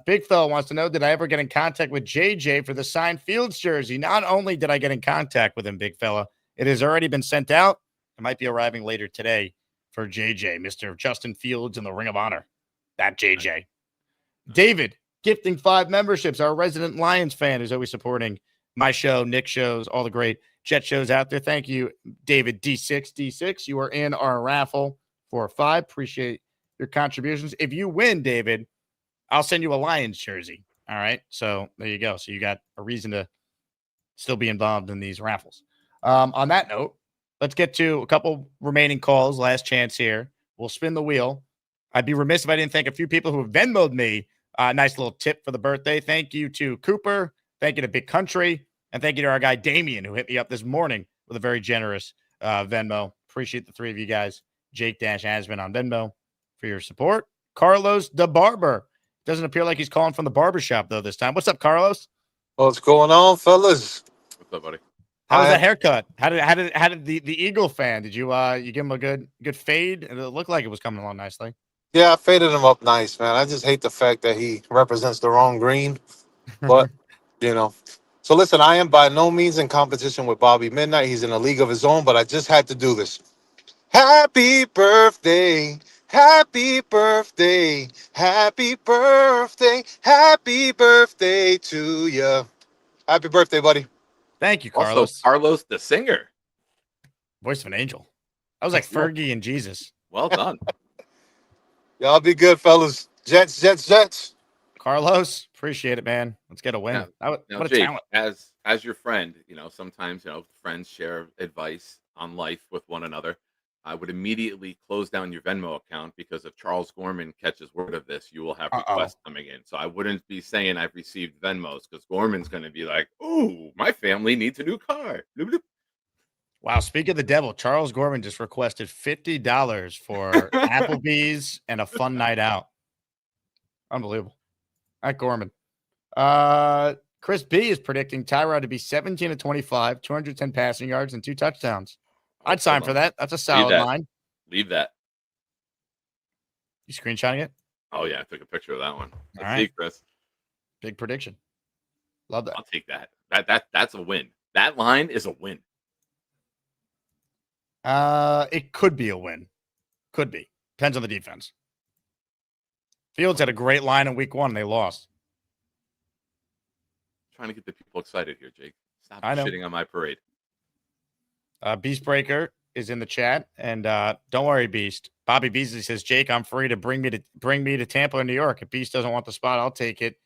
Big Fella wants to know, did I ever get in contact with JJ for the signed Fields jersey? Not only did I get in contact with him, Big Fella, it has already been sent out. It might be arriving later today for JJ, Mr. Justin Fields in the Ring of Honor. That JJ. David, gifting 5 memberships. Our resident Lions fan who's always supporting my show, Nick shows, all the great Jet shows out there. Thank you, David D6. You are in our raffle for 5. Appreciate your contributions. If you win, David, I'll send you a Lions jersey. All right. So there you go. So you got a reason to still be involved in these raffles. On that note, let's get to a couple remaining calls. Last chance here. We'll spin the wheel. I'd be remiss if I didn't thank a few people who have Venmo'd me. Nice little tip for the birthday. Thank you to Cooper. Thank you to Big Country. And thank you to our guy, Damien, who hit me up this morning with a very generous Venmo. Appreciate the 3 of you guys. Jake Asman on Venmo for your support. Carlos the Barber. Doesn't appear like he's calling from the barbershop, though, this time. What's up, Carlos? What's going on, fellas? What's up, buddy? How was that haircut? How did the Eagle fan? Did you give him a good fade? It looked like it was coming along nicely. Yeah, I faded him up nice, man. I just hate the fact that he represents the wrong green. But, So listen, I am by no means in competition with Bobby Midnight. He's in a league of his own, but I just had to do this. Happy birthday. Happy birthday. Happy birthday. Happy birthday to you. Happy birthday, buddy. Thank you, Carlos. Also, Carlos the singer. Voice of an angel. I was like Fergie and Jesus. Well done. Y'all be good, fellas. Jets. Carlos, appreciate it, man. Let's get a win. Now, what a Jake, talent. as your friend, sometimes friends share advice on life with one another. I would immediately close down your Venmo account because if Charles Gorman catches word of this, you will have requests coming in. So I wouldn't be saying I've received Venmos because Gorman's going to be like, "Ooh, my family needs a new car." Bloop, bloop. Wow, speak of the devil, Charles Gorman just requested $50 for Applebee's and a fun night out. Unbelievable. All right, Gorman. Chris B is predicting Tyrod to be 17-25, 210 passing yards, and 2 touchdowns. I'd sign for that. That's a solid line. Leave that. You screenshotting it? Oh, yeah. I took a picture of that one. All right. Chris. Big prediction. Love that. I'll take that. That's a win. That line is a win. It could be a win. Could be. Depends on the defense. Fields had a great line in week 1. They lost. Trying to get the people excited here, Jake. Stop I know. shitting on my parade. Beastbreaker is in the chat, and don't worry, Beast. Bobby Beasley says, "Jake, I'm free to bring me to Tampa or New York. If Beast doesn't want the spot, I'll take it."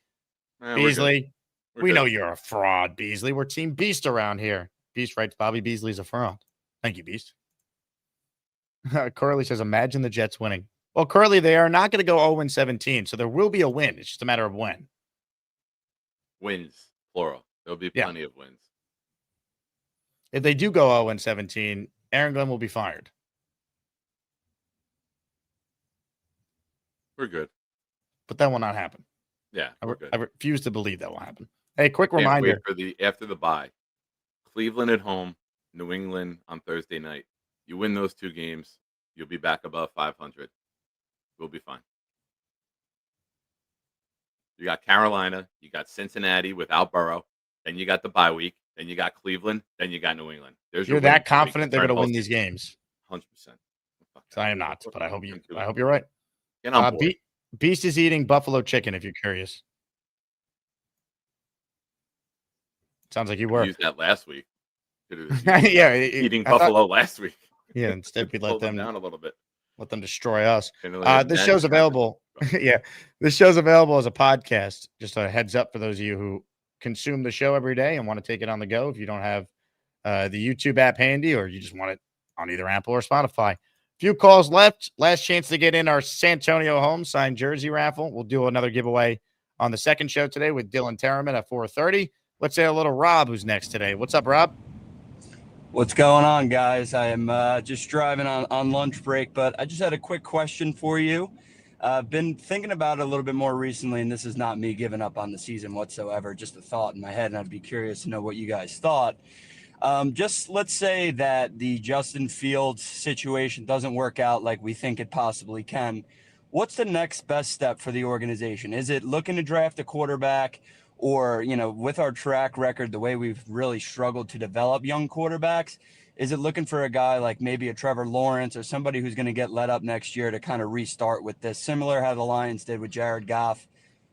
Beasley, we know you're a fraud, Beasley. We're Team Beast around here. Beast writes, Bobby Beasley's a fraud. Thank you, Beast. Curly says, "Imagine the Jets winning." Well, Curly, they are not going to go 0-17, so there will be a win. It's just a matter of when. Wins, plural. There'll be plenty of wins. If they do go 0-17, Aaron Glenn will be fired. We're good. But that will not happen. Yeah, we're good. I refuse to believe that will happen. Hey, quick Can't reminder. wait for after the bye. Cleveland at home, New England on Thursday night. You win those 2 games, you'll be back above 500. We'll be fine. You got Carolina, you got Cincinnati without Burrow, then you got the bye week, then you got Cleveland, then you got New England. You're that confident they're going to win these games? 100%. So I am not, but I hope you're right. Get on board. Beast is eating buffalo chicken. If you're curious, sounds like you were. Used that last week. Yeah, eating buffalo last week. Yeah, instead we let Pulled them down a little bit. Let them destroy us. This This show's available. Yeah, this show's available as a podcast. Just a heads up for those of you who consume the show every day and want to take it on the go. If you don't have the YouTube app handy, or you just want it on either Apple or Spotify. Few calls left. Last chance to get in our Santonio Holmes signed jersey raffle. We'll do another giveaway on the second show today with Dylan Terriman at 4:30. Let's say a little Rob, who's next today. What's up, Rob? What's going on, guys? I am just driving on lunch break, but I just had a quick question for you. I've been thinking about it a little bit more recently, and this is not me giving up on the season whatsoever, just a thought in my head, and I'd be curious to know what you guys thought. Just let's say that the Justin Fields situation doesn't work out like we think it possibly can. What's the next best step for the organization? Is it looking to draft a quarterback? Or, with our track record, the way we've really struggled to develop young quarterbacks, is it looking for a guy like maybe a Trevor Lawrence or somebody who's going to get let up next year to kind of restart with this, similar how the Lions did with Jared Goff?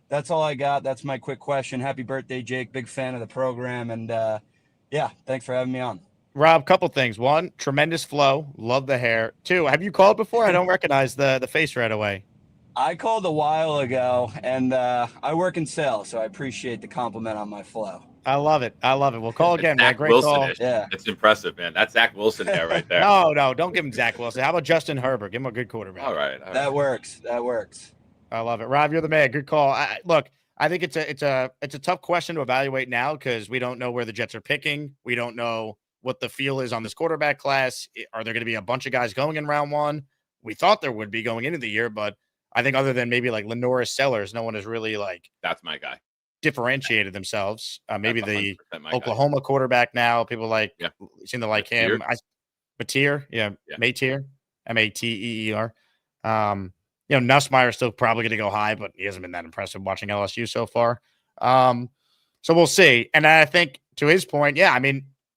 That's all I got. That's my quick question. Happy birthday, Jake. Big fan of the program. And, thanks for having me on. Rob, couple things. One, tremendous flow. Love the hair. 2, have you called before? I don't recognize the face right away. I called a while ago, and I work in sales, so I appreciate the compliment on my flow. I love it. We'll call again, man. Zach Great call. Wilson-ish. Yeah, that's impressive, man. That's Zach Wilson there, right there. No, don't give him Zach Wilson. How about Justin Herbert? Give him a good quarterback. All right. That works. I love it, Rob. You're the man. Good call. Look, I think it's a tough question to evaluate now because we don't know where the Jets are picking. We don't know what the feel is on this quarterback class. Are there going to be a bunch of guys going in round 1? We thought there would be going into the year, but I think other than maybe like Lenoris Sellers, no one has really that's my guy. Differentiated themselves. Maybe the guy. Oklahoma quarterback now, people seem to like him. Mateer, Mateer, Mateer. Nussmeier is still probably going to go high, but he hasn't been that impressive watching LSU so far. So we'll see. And I think to his point,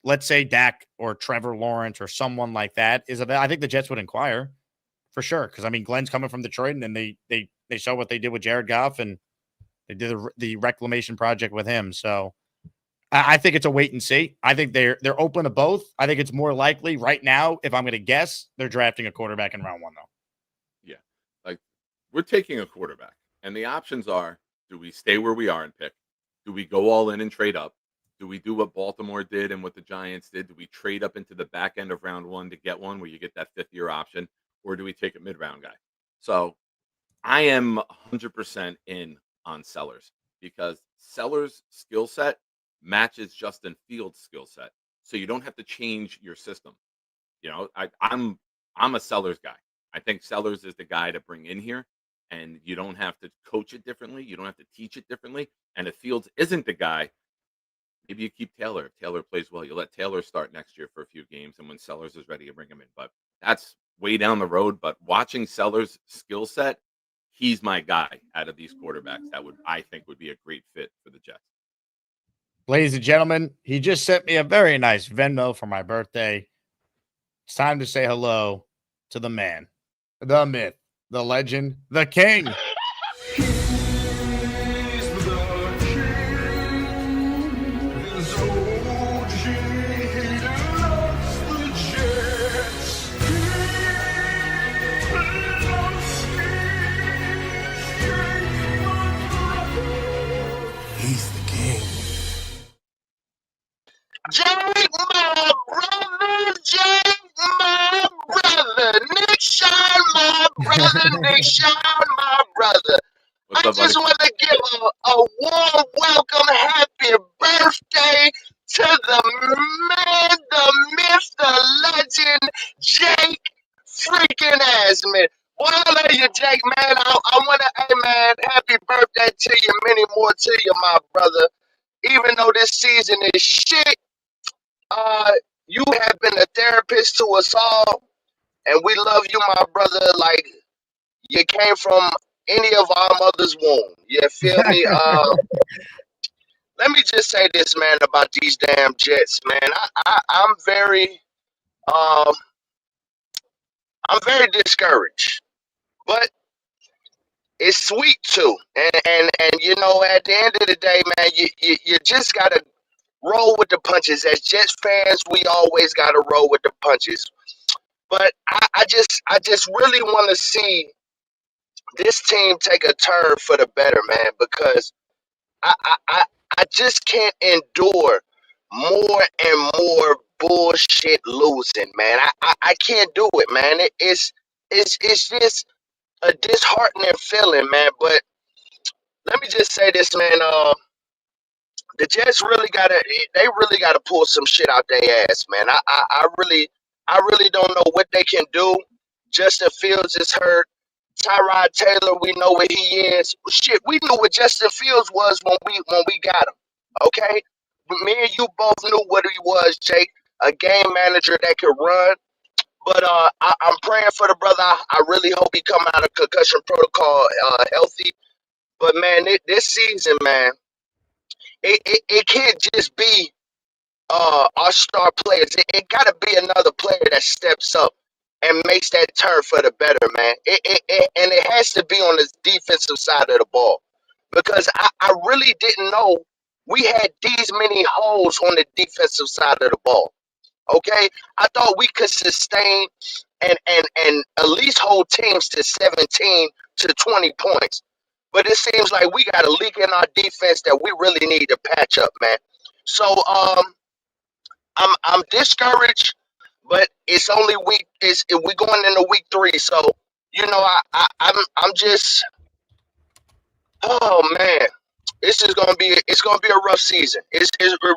let's say Dak or Trevor Lawrence or someone like that is I think the Jets would inquire. For sure, because Glenn's coming from Detroit, and then they saw what they did with Jared Goff, and they did the reclamation project with him. So I think it's a wait and see. I think they're open to both. I think it's more likely right now, if I'm going to guess, they're drafting a quarterback in round 1, though. Yeah, we're taking a quarterback, and the options are: do we stay where we are and pick? Do we go all in and trade up? Do we do what Baltimore did and what the Giants did? Do we trade up into the back end of round 1 to get one where you get that 5th-year option? Or do we take a mid-round guy? So I am 100% in on Sellers because Sellers' skill set matches Justin Fields' skill set. So you don't have to change your system. I'm a Sellers guy. I think Sellers is the guy to bring in here, and you don't have to coach it differently. You don't have to teach it differently. And if Fields isn't the guy, maybe you keep Taylor. If Taylor plays well, you let Taylor start next year for a few games, and when Sellers is ready, you bring him in. But that's way down the road, but watching Sellers' skill set, he's my guy out of these quarterbacks that I think would be a great fit for the Jets. Ladies and gentlemen, he just sent me a very nice Venmo for my birthday. It's time to say hello to the man, the myth, the legend, the king. He's the king. Jake, my brother, Jake, my brother, Nick Shine, my brother, Nick Shine, my brother. What's I up, buddy? just want to give a warm welcome, happy birthday to the man, the myth, the legend, Jake freaking Asman. Boy, I love you, Jake, man. I want to, hey, man, happy birthday to you, many more to you, my brother. Even though this season is shit, uh, you have been a therapist to us all, and we love you, my brother. Like you came from any of our mother's womb. You feel me? Let me just say this, man, about these damn Jets, man. Um, I'm very discouraged, but it's sweet too. And you know, at the end of the day, man, you just gotta roll with the punches. As Jets fans, we always gotta roll with the punches. But I just really want to see this team take a turn for the better, man, because I, I, I I just can't endure more and more bullshit losing, man. I can't do it, man. It's just a disheartening feeling, man. But let me just say this, man. The Jets really gotta pull some shit out their ass, man. I really don't know what they can do. Justin Fields is hurt. Tyrod Taylor, we know what he is. Shit, we knew what Justin Fields was when we got him. Okay, me and you both knew what he was, Jake. A game manager that could run. But I'm praying for the brother. I really hope he come out of concussion protocol healthy. But man, this season, man, it can't just be our star players. It got to be another player that steps up and makes that turn for the better, man. And it has to be on the defensive side of the ball because I really didn't know we had these many holes on the defensive side of the ball. Okay, I thought we could sustain and at least hold teams to 17 to 20 points. But it seems like we got a leak in our defense that we really need to patch up, man. So I'm discouraged, but it's only we going into week 3, so you know I'm just oh man, it's gonna be a rough season. It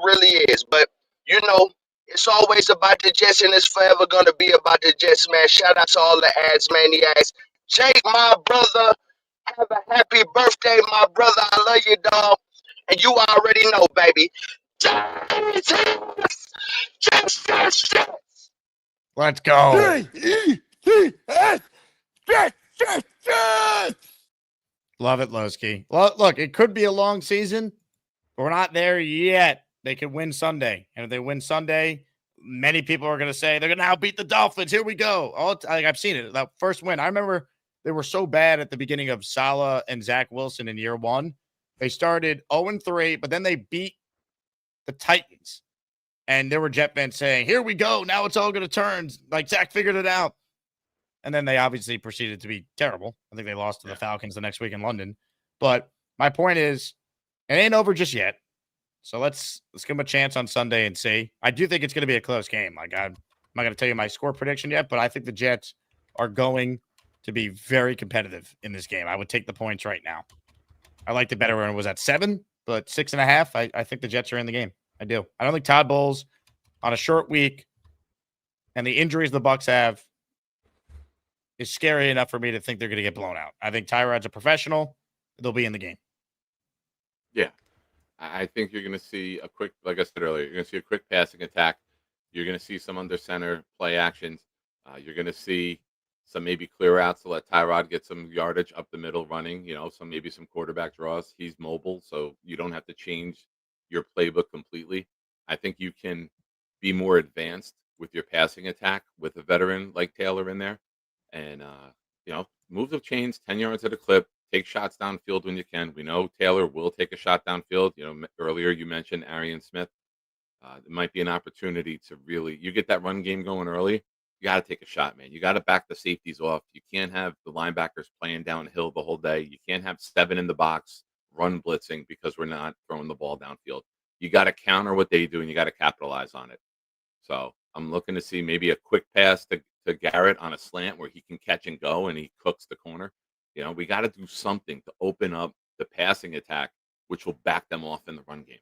really is, but you know it's always about the Jets, and it's forever gonna be about the Jets, man. Shout out to all the ads maniacs. Jake, my brother, have a happy birthday, my brother. I love you, dog, and you already know, baby. Let's go. Love it, Lowski. Well, look, it could be a long season, but we're not there yet. They could win Sunday. And if they win Sunday, many people are going to say they're going to outbeat the Dolphins. Here we go. I've seen it. That first win. I remember they were so bad at the beginning of Saleh and Zach Wilson in year 1. They started 0-3, but then they beat the Titans. And there were Jet fans saying, here we go. Now it's all going to turn. Like Zach figured it out. And then they obviously proceeded to be terrible. I think they lost to the Falcons the next week in London. But my point is, it ain't over just yet. So let's give them a chance on Sunday and see. I do think it's going to be a close game. Like I'm not going to tell you my score prediction yet, but I think the Jets are going to be very competitive in this game. I would take the points right now. I liked it better when it was at 7, but 6.5. I think the Jets are in the game. I do. I don't think Todd Bowles on a short week and the injuries the Bucs have is scary enough for me to think they're going to get blown out. I think Tyrod's a professional. They'll be in the game. Yeah. I think you're going to see a quick, like I said earlier, you're going to see a quick passing attack. You're going to see some under center play actions. You're going to see some maybe clear outs to let Tyrod get some yardage up the middle running, maybe some quarterback draws. He's mobile, so you don't have to change your playbook completely. I think you can be more advanced with your passing attack with a veteran like Taylor in there, and move the chains 10 yards at a clip. Take shots downfield when you can. We know Taylor will take a shot downfield. Earlier you mentioned Arian Smith. It might be an opportunity to you get that run game going early. You got to take a shot, man. You got to back the safeties off. You can't have the linebackers playing downhill the whole day. You can't have 7 in the box run blitzing because we're not throwing the ball downfield. You got to counter what they do, and you got to capitalize on it. So I'm looking to see maybe a quick pass to Garrett on a slant where he can catch and go, and he cooks the corner. We got to do something to open up the passing attack, which will back them off in the run game.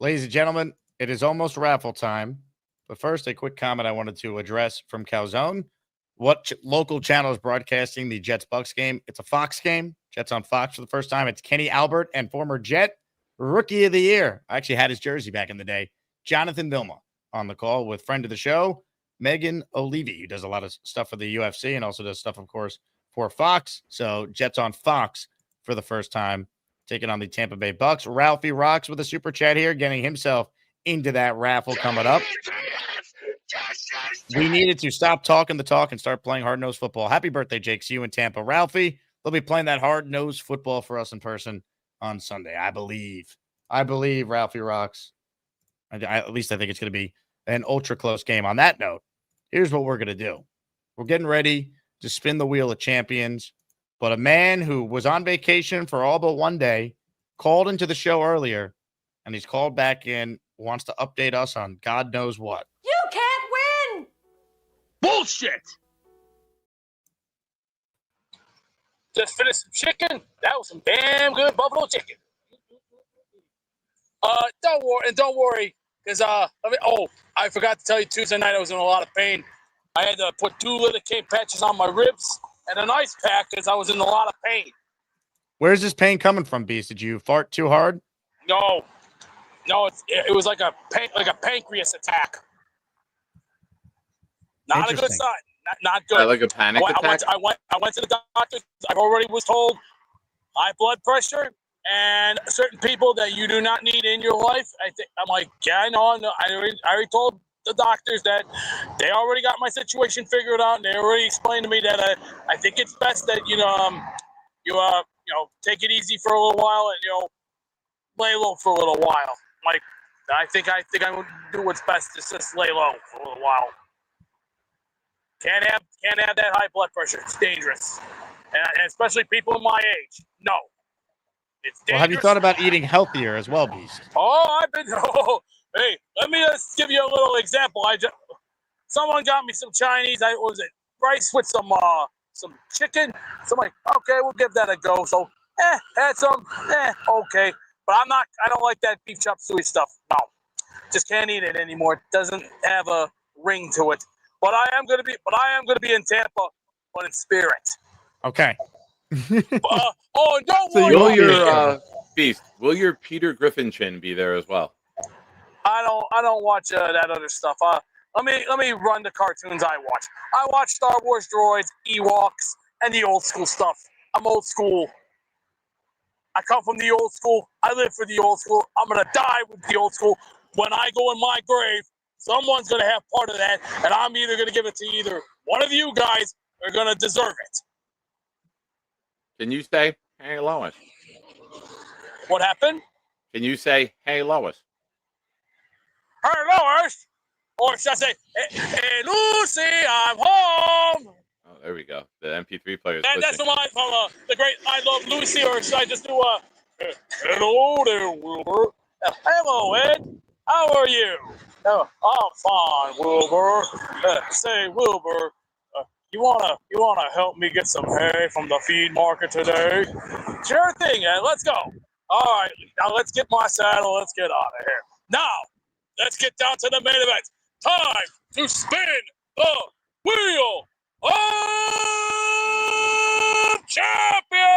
Ladies and gentlemen, it is almost raffle time. But first, a quick comment I wanted to address from Calzone. What local channel is broadcasting the Jets-Bucs game? It's a Fox game. Jets on Fox for the first time. It's Kenny Albert and former Jet Rookie of the Year. I actually had his jersey back in the day. Jonathan Vilma on the call with friend of the show, Megan O'Leary, who does a lot of stuff for the UFC and also does stuff, of course, for Fox. So Jets on Fox for the first time, taking on the Tampa Bay Bucs. Ralphie rocks with a super chat here, getting himself into that raffle coming up. We needed to stop talking the talk and start playing hard-nosed football. Happy birthday, Jake. See you in Tampa. Ralphie, they'll be playing that hard-nosed football for us in person on Sunday, I believe. Ralphie rocks. At least I think it's going to be an ultra-close game. On that note, here's what we're going to do. We're getting ready to spin the wheel of champions, but a man who was on vacation for all but one day called into the show earlier, and he's called back in, wants to update us on God knows what. You can't win! Bullshit! Just finished some chicken. That was some damn good buffalo chicken. Don't worry, because I forgot to tell you, Tuesday night I was in a lot of pain. I had to put 2 lidocaine patches on my ribs and an ice pack because I was in a lot of pain. Where's this pain coming from, Beast? Did you fart too hard? No, it was like a pancreas attack. Not a good sign. Not good. Like a panic attack? I went to the doctor. I already was told high blood pressure and certain people that you do not need in your life. I'm like, yeah, I know. I already told the doctors that they already got my situation figured out, and they already explained to me that I think it's best that you take it easy for a little while and lay low for a little while. Like I think I would do what's best is just lay low for a little while. Can't have that high blood pressure. It's dangerous, and especially people my age. No, it's dangerous. Well, have you thought about eating healthier as well, Beast? Hey, let me just give you a little example. Someone got me some Chinese. Rice with some chicken. So I'm like, okay, we'll give that a go. So, had some, okay. But I don't like that beef chop suey stuff. No, just can't eat it anymore. It doesn't have a ring to it. But I am gonna be in Tampa, but in spirit. Okay. Don't So worry. Beast, will your Peter Griffin chin be there as well? I don't watch that other stuff. Let me run the cartoons I watch. I watch Star Wars droids, Ewoks, and the old school stuff. I'm old school. I come from the old school. I live for the old school. I'm gonna die with the old school. When I go in my grave, someone's gonna have part of that, and I'm either gonna give it to either one of you guys or gonna deserve it. Can you say, hey, Lois? What happened? Can you say, hey, Lois? Hey, Lois! Or should I say, hey, Lucy, I'm home! Oh, there we go. The MP3 player. That's from the great I Love Lucy, or should I just do hello there, Wilbur? Hello, Ed. How are you? I'm fine, Wilbur. Say, Wilbur, you wanna help me get some hay from the feed market today? Sure thing, Ed. Let's go. All right, now let's get my saddle. Let's get out of here. Now, let's get down to the main event. Time to spin the wheel of champions!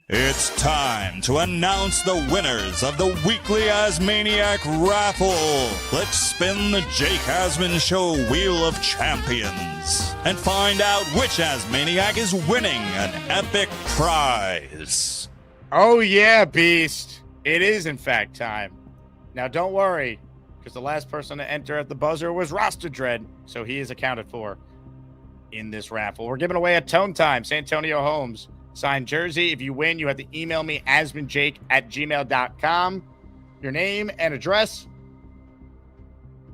It's time to announce the winners of the weekly Asmaniac Raffle. Let's spin the Jake Asman Show Wheel of Champions and find out which Asmaniac is winning an epic prize. Oh, yeah, Beast. It is, in fact, time. Now, don't worry, because the last person to enter at the buzzer was Roster Dread, so he is accounted for in this raffle. We're giving away a Tone Time Santonio Holmes signed jersey. If you win, you have to email me, asmanjake@gmail.com, your name and address,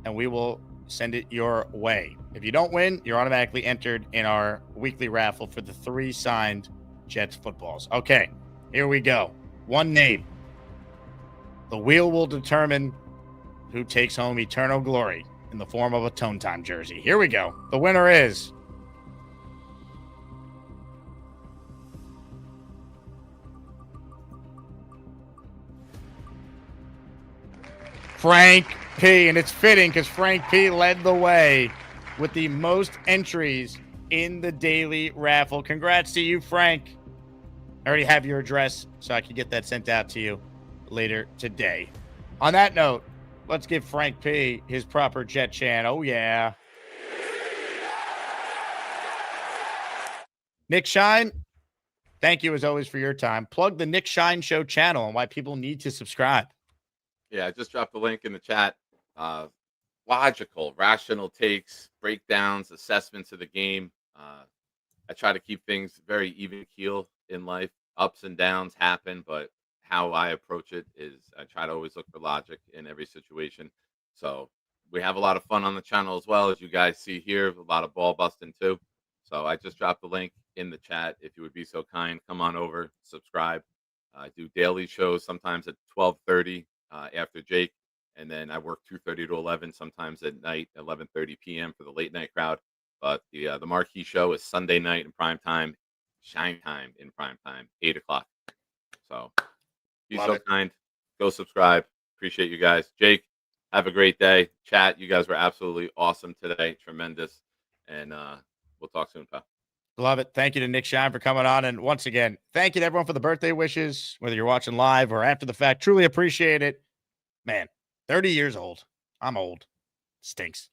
and we will send it your way. If you don't win, you're automatically entered in our weekly raffle for the 3 signed Jets footballs. Okay, here we go. One name. The wheel will determine who takes home eternal glory in the form of a Tone Time jersey. Here we go. The winner is Frank P. And it's fitting because Frank P. led the way with the most entries in the daily raffle. Congrats to you, Frank. I already have your address, so I can get that sent out to you later today. On that note, let's give Frank P. his proper Jet chant. Oh, yeah. Nick Shine, thank you as always for your time. Plug the Nick Shine Show channel and why people need to subscribe. Yeah, I just dropped the link in the chat. Logical, rational takes, breakdowns, assessments of the game. I try to keep things very even keel in life. Ups and downs happen, but how I approach it is I try to always look for logic in every situation. So we have a lot of fun on the channel as well, as you guys see here, a lot of ball busting too. So I just dropped the link in the chat. If you would be so kind, come on over, subscribe. I do daily shows sometimes at 12:30 after Jake, and then I work 2:30 to 11, sometimes at night, 11:30 p.m. for the late night crowd. But the marquee show is Sunday night in prime time, Shine Time in prime time, 8 o'clock. So be so kind. Go subscribe. Appreciate you guys. Jake, have a great day. Chat, you guys were absolutely awesome today. Tremendous. And we'll talk soon, pal. Love it. Thank you to Nick Shine for coming on. And once again, thank you to everyone for the birthday wishes, whether you're watching live or after the fact. Truly appreciate it. Man, 30 years old. I'm old. Stinks.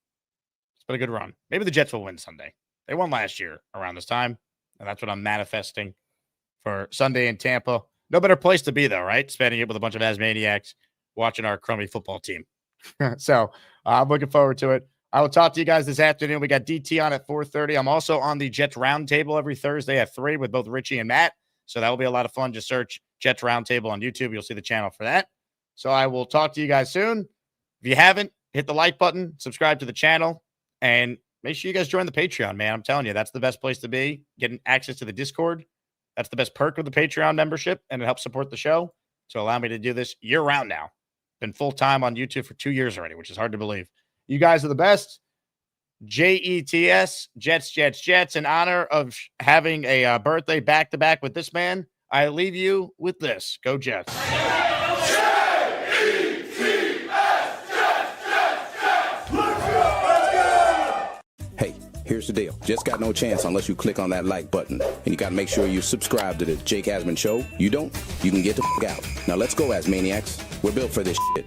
It's been a good run. Maybe the Jets will win Sunday. They won last year around this time, and that's what I'm manifesting for Sunday in Tampa. No better place to be, though, right? Spending it with a bunch of Asmaniacs watching our crummy football team. So I'm looking forward to it. I will talk to you guys this afternoon. We got DT on at 4:30. I'm also on the Jets Roundtable every Thursday at 3 with both Richie and Matt. So that will be a lot of fun. Just search Jets Roundtable on YouTube. You'll see the channel for that. So I will talk to you guys soon. If you haven't, hit the like button, subscribe to the channel, and make sure you guys join the Patreon, man. I'm telling you, that's the best place to be. Getting access to the Discord. That's the best perk of the Patreon membership, and it helps support the show. So allow me to do this year-round now. Been full-time on YouTube for 2 years already, which is hard to believe. You guys are the best. JETS, Jets, Jets, Jets. In honor of having a birthday back-to-back with this man, I leave you with this. Go Jets. Hey, here's the deal. Just got no chance unless you click on that like button. And you got to make sure you subscribe to the Jake Asman Show. You don't? You can get the f*** out. Now let's go, Asmaniacs. We're built for this shit.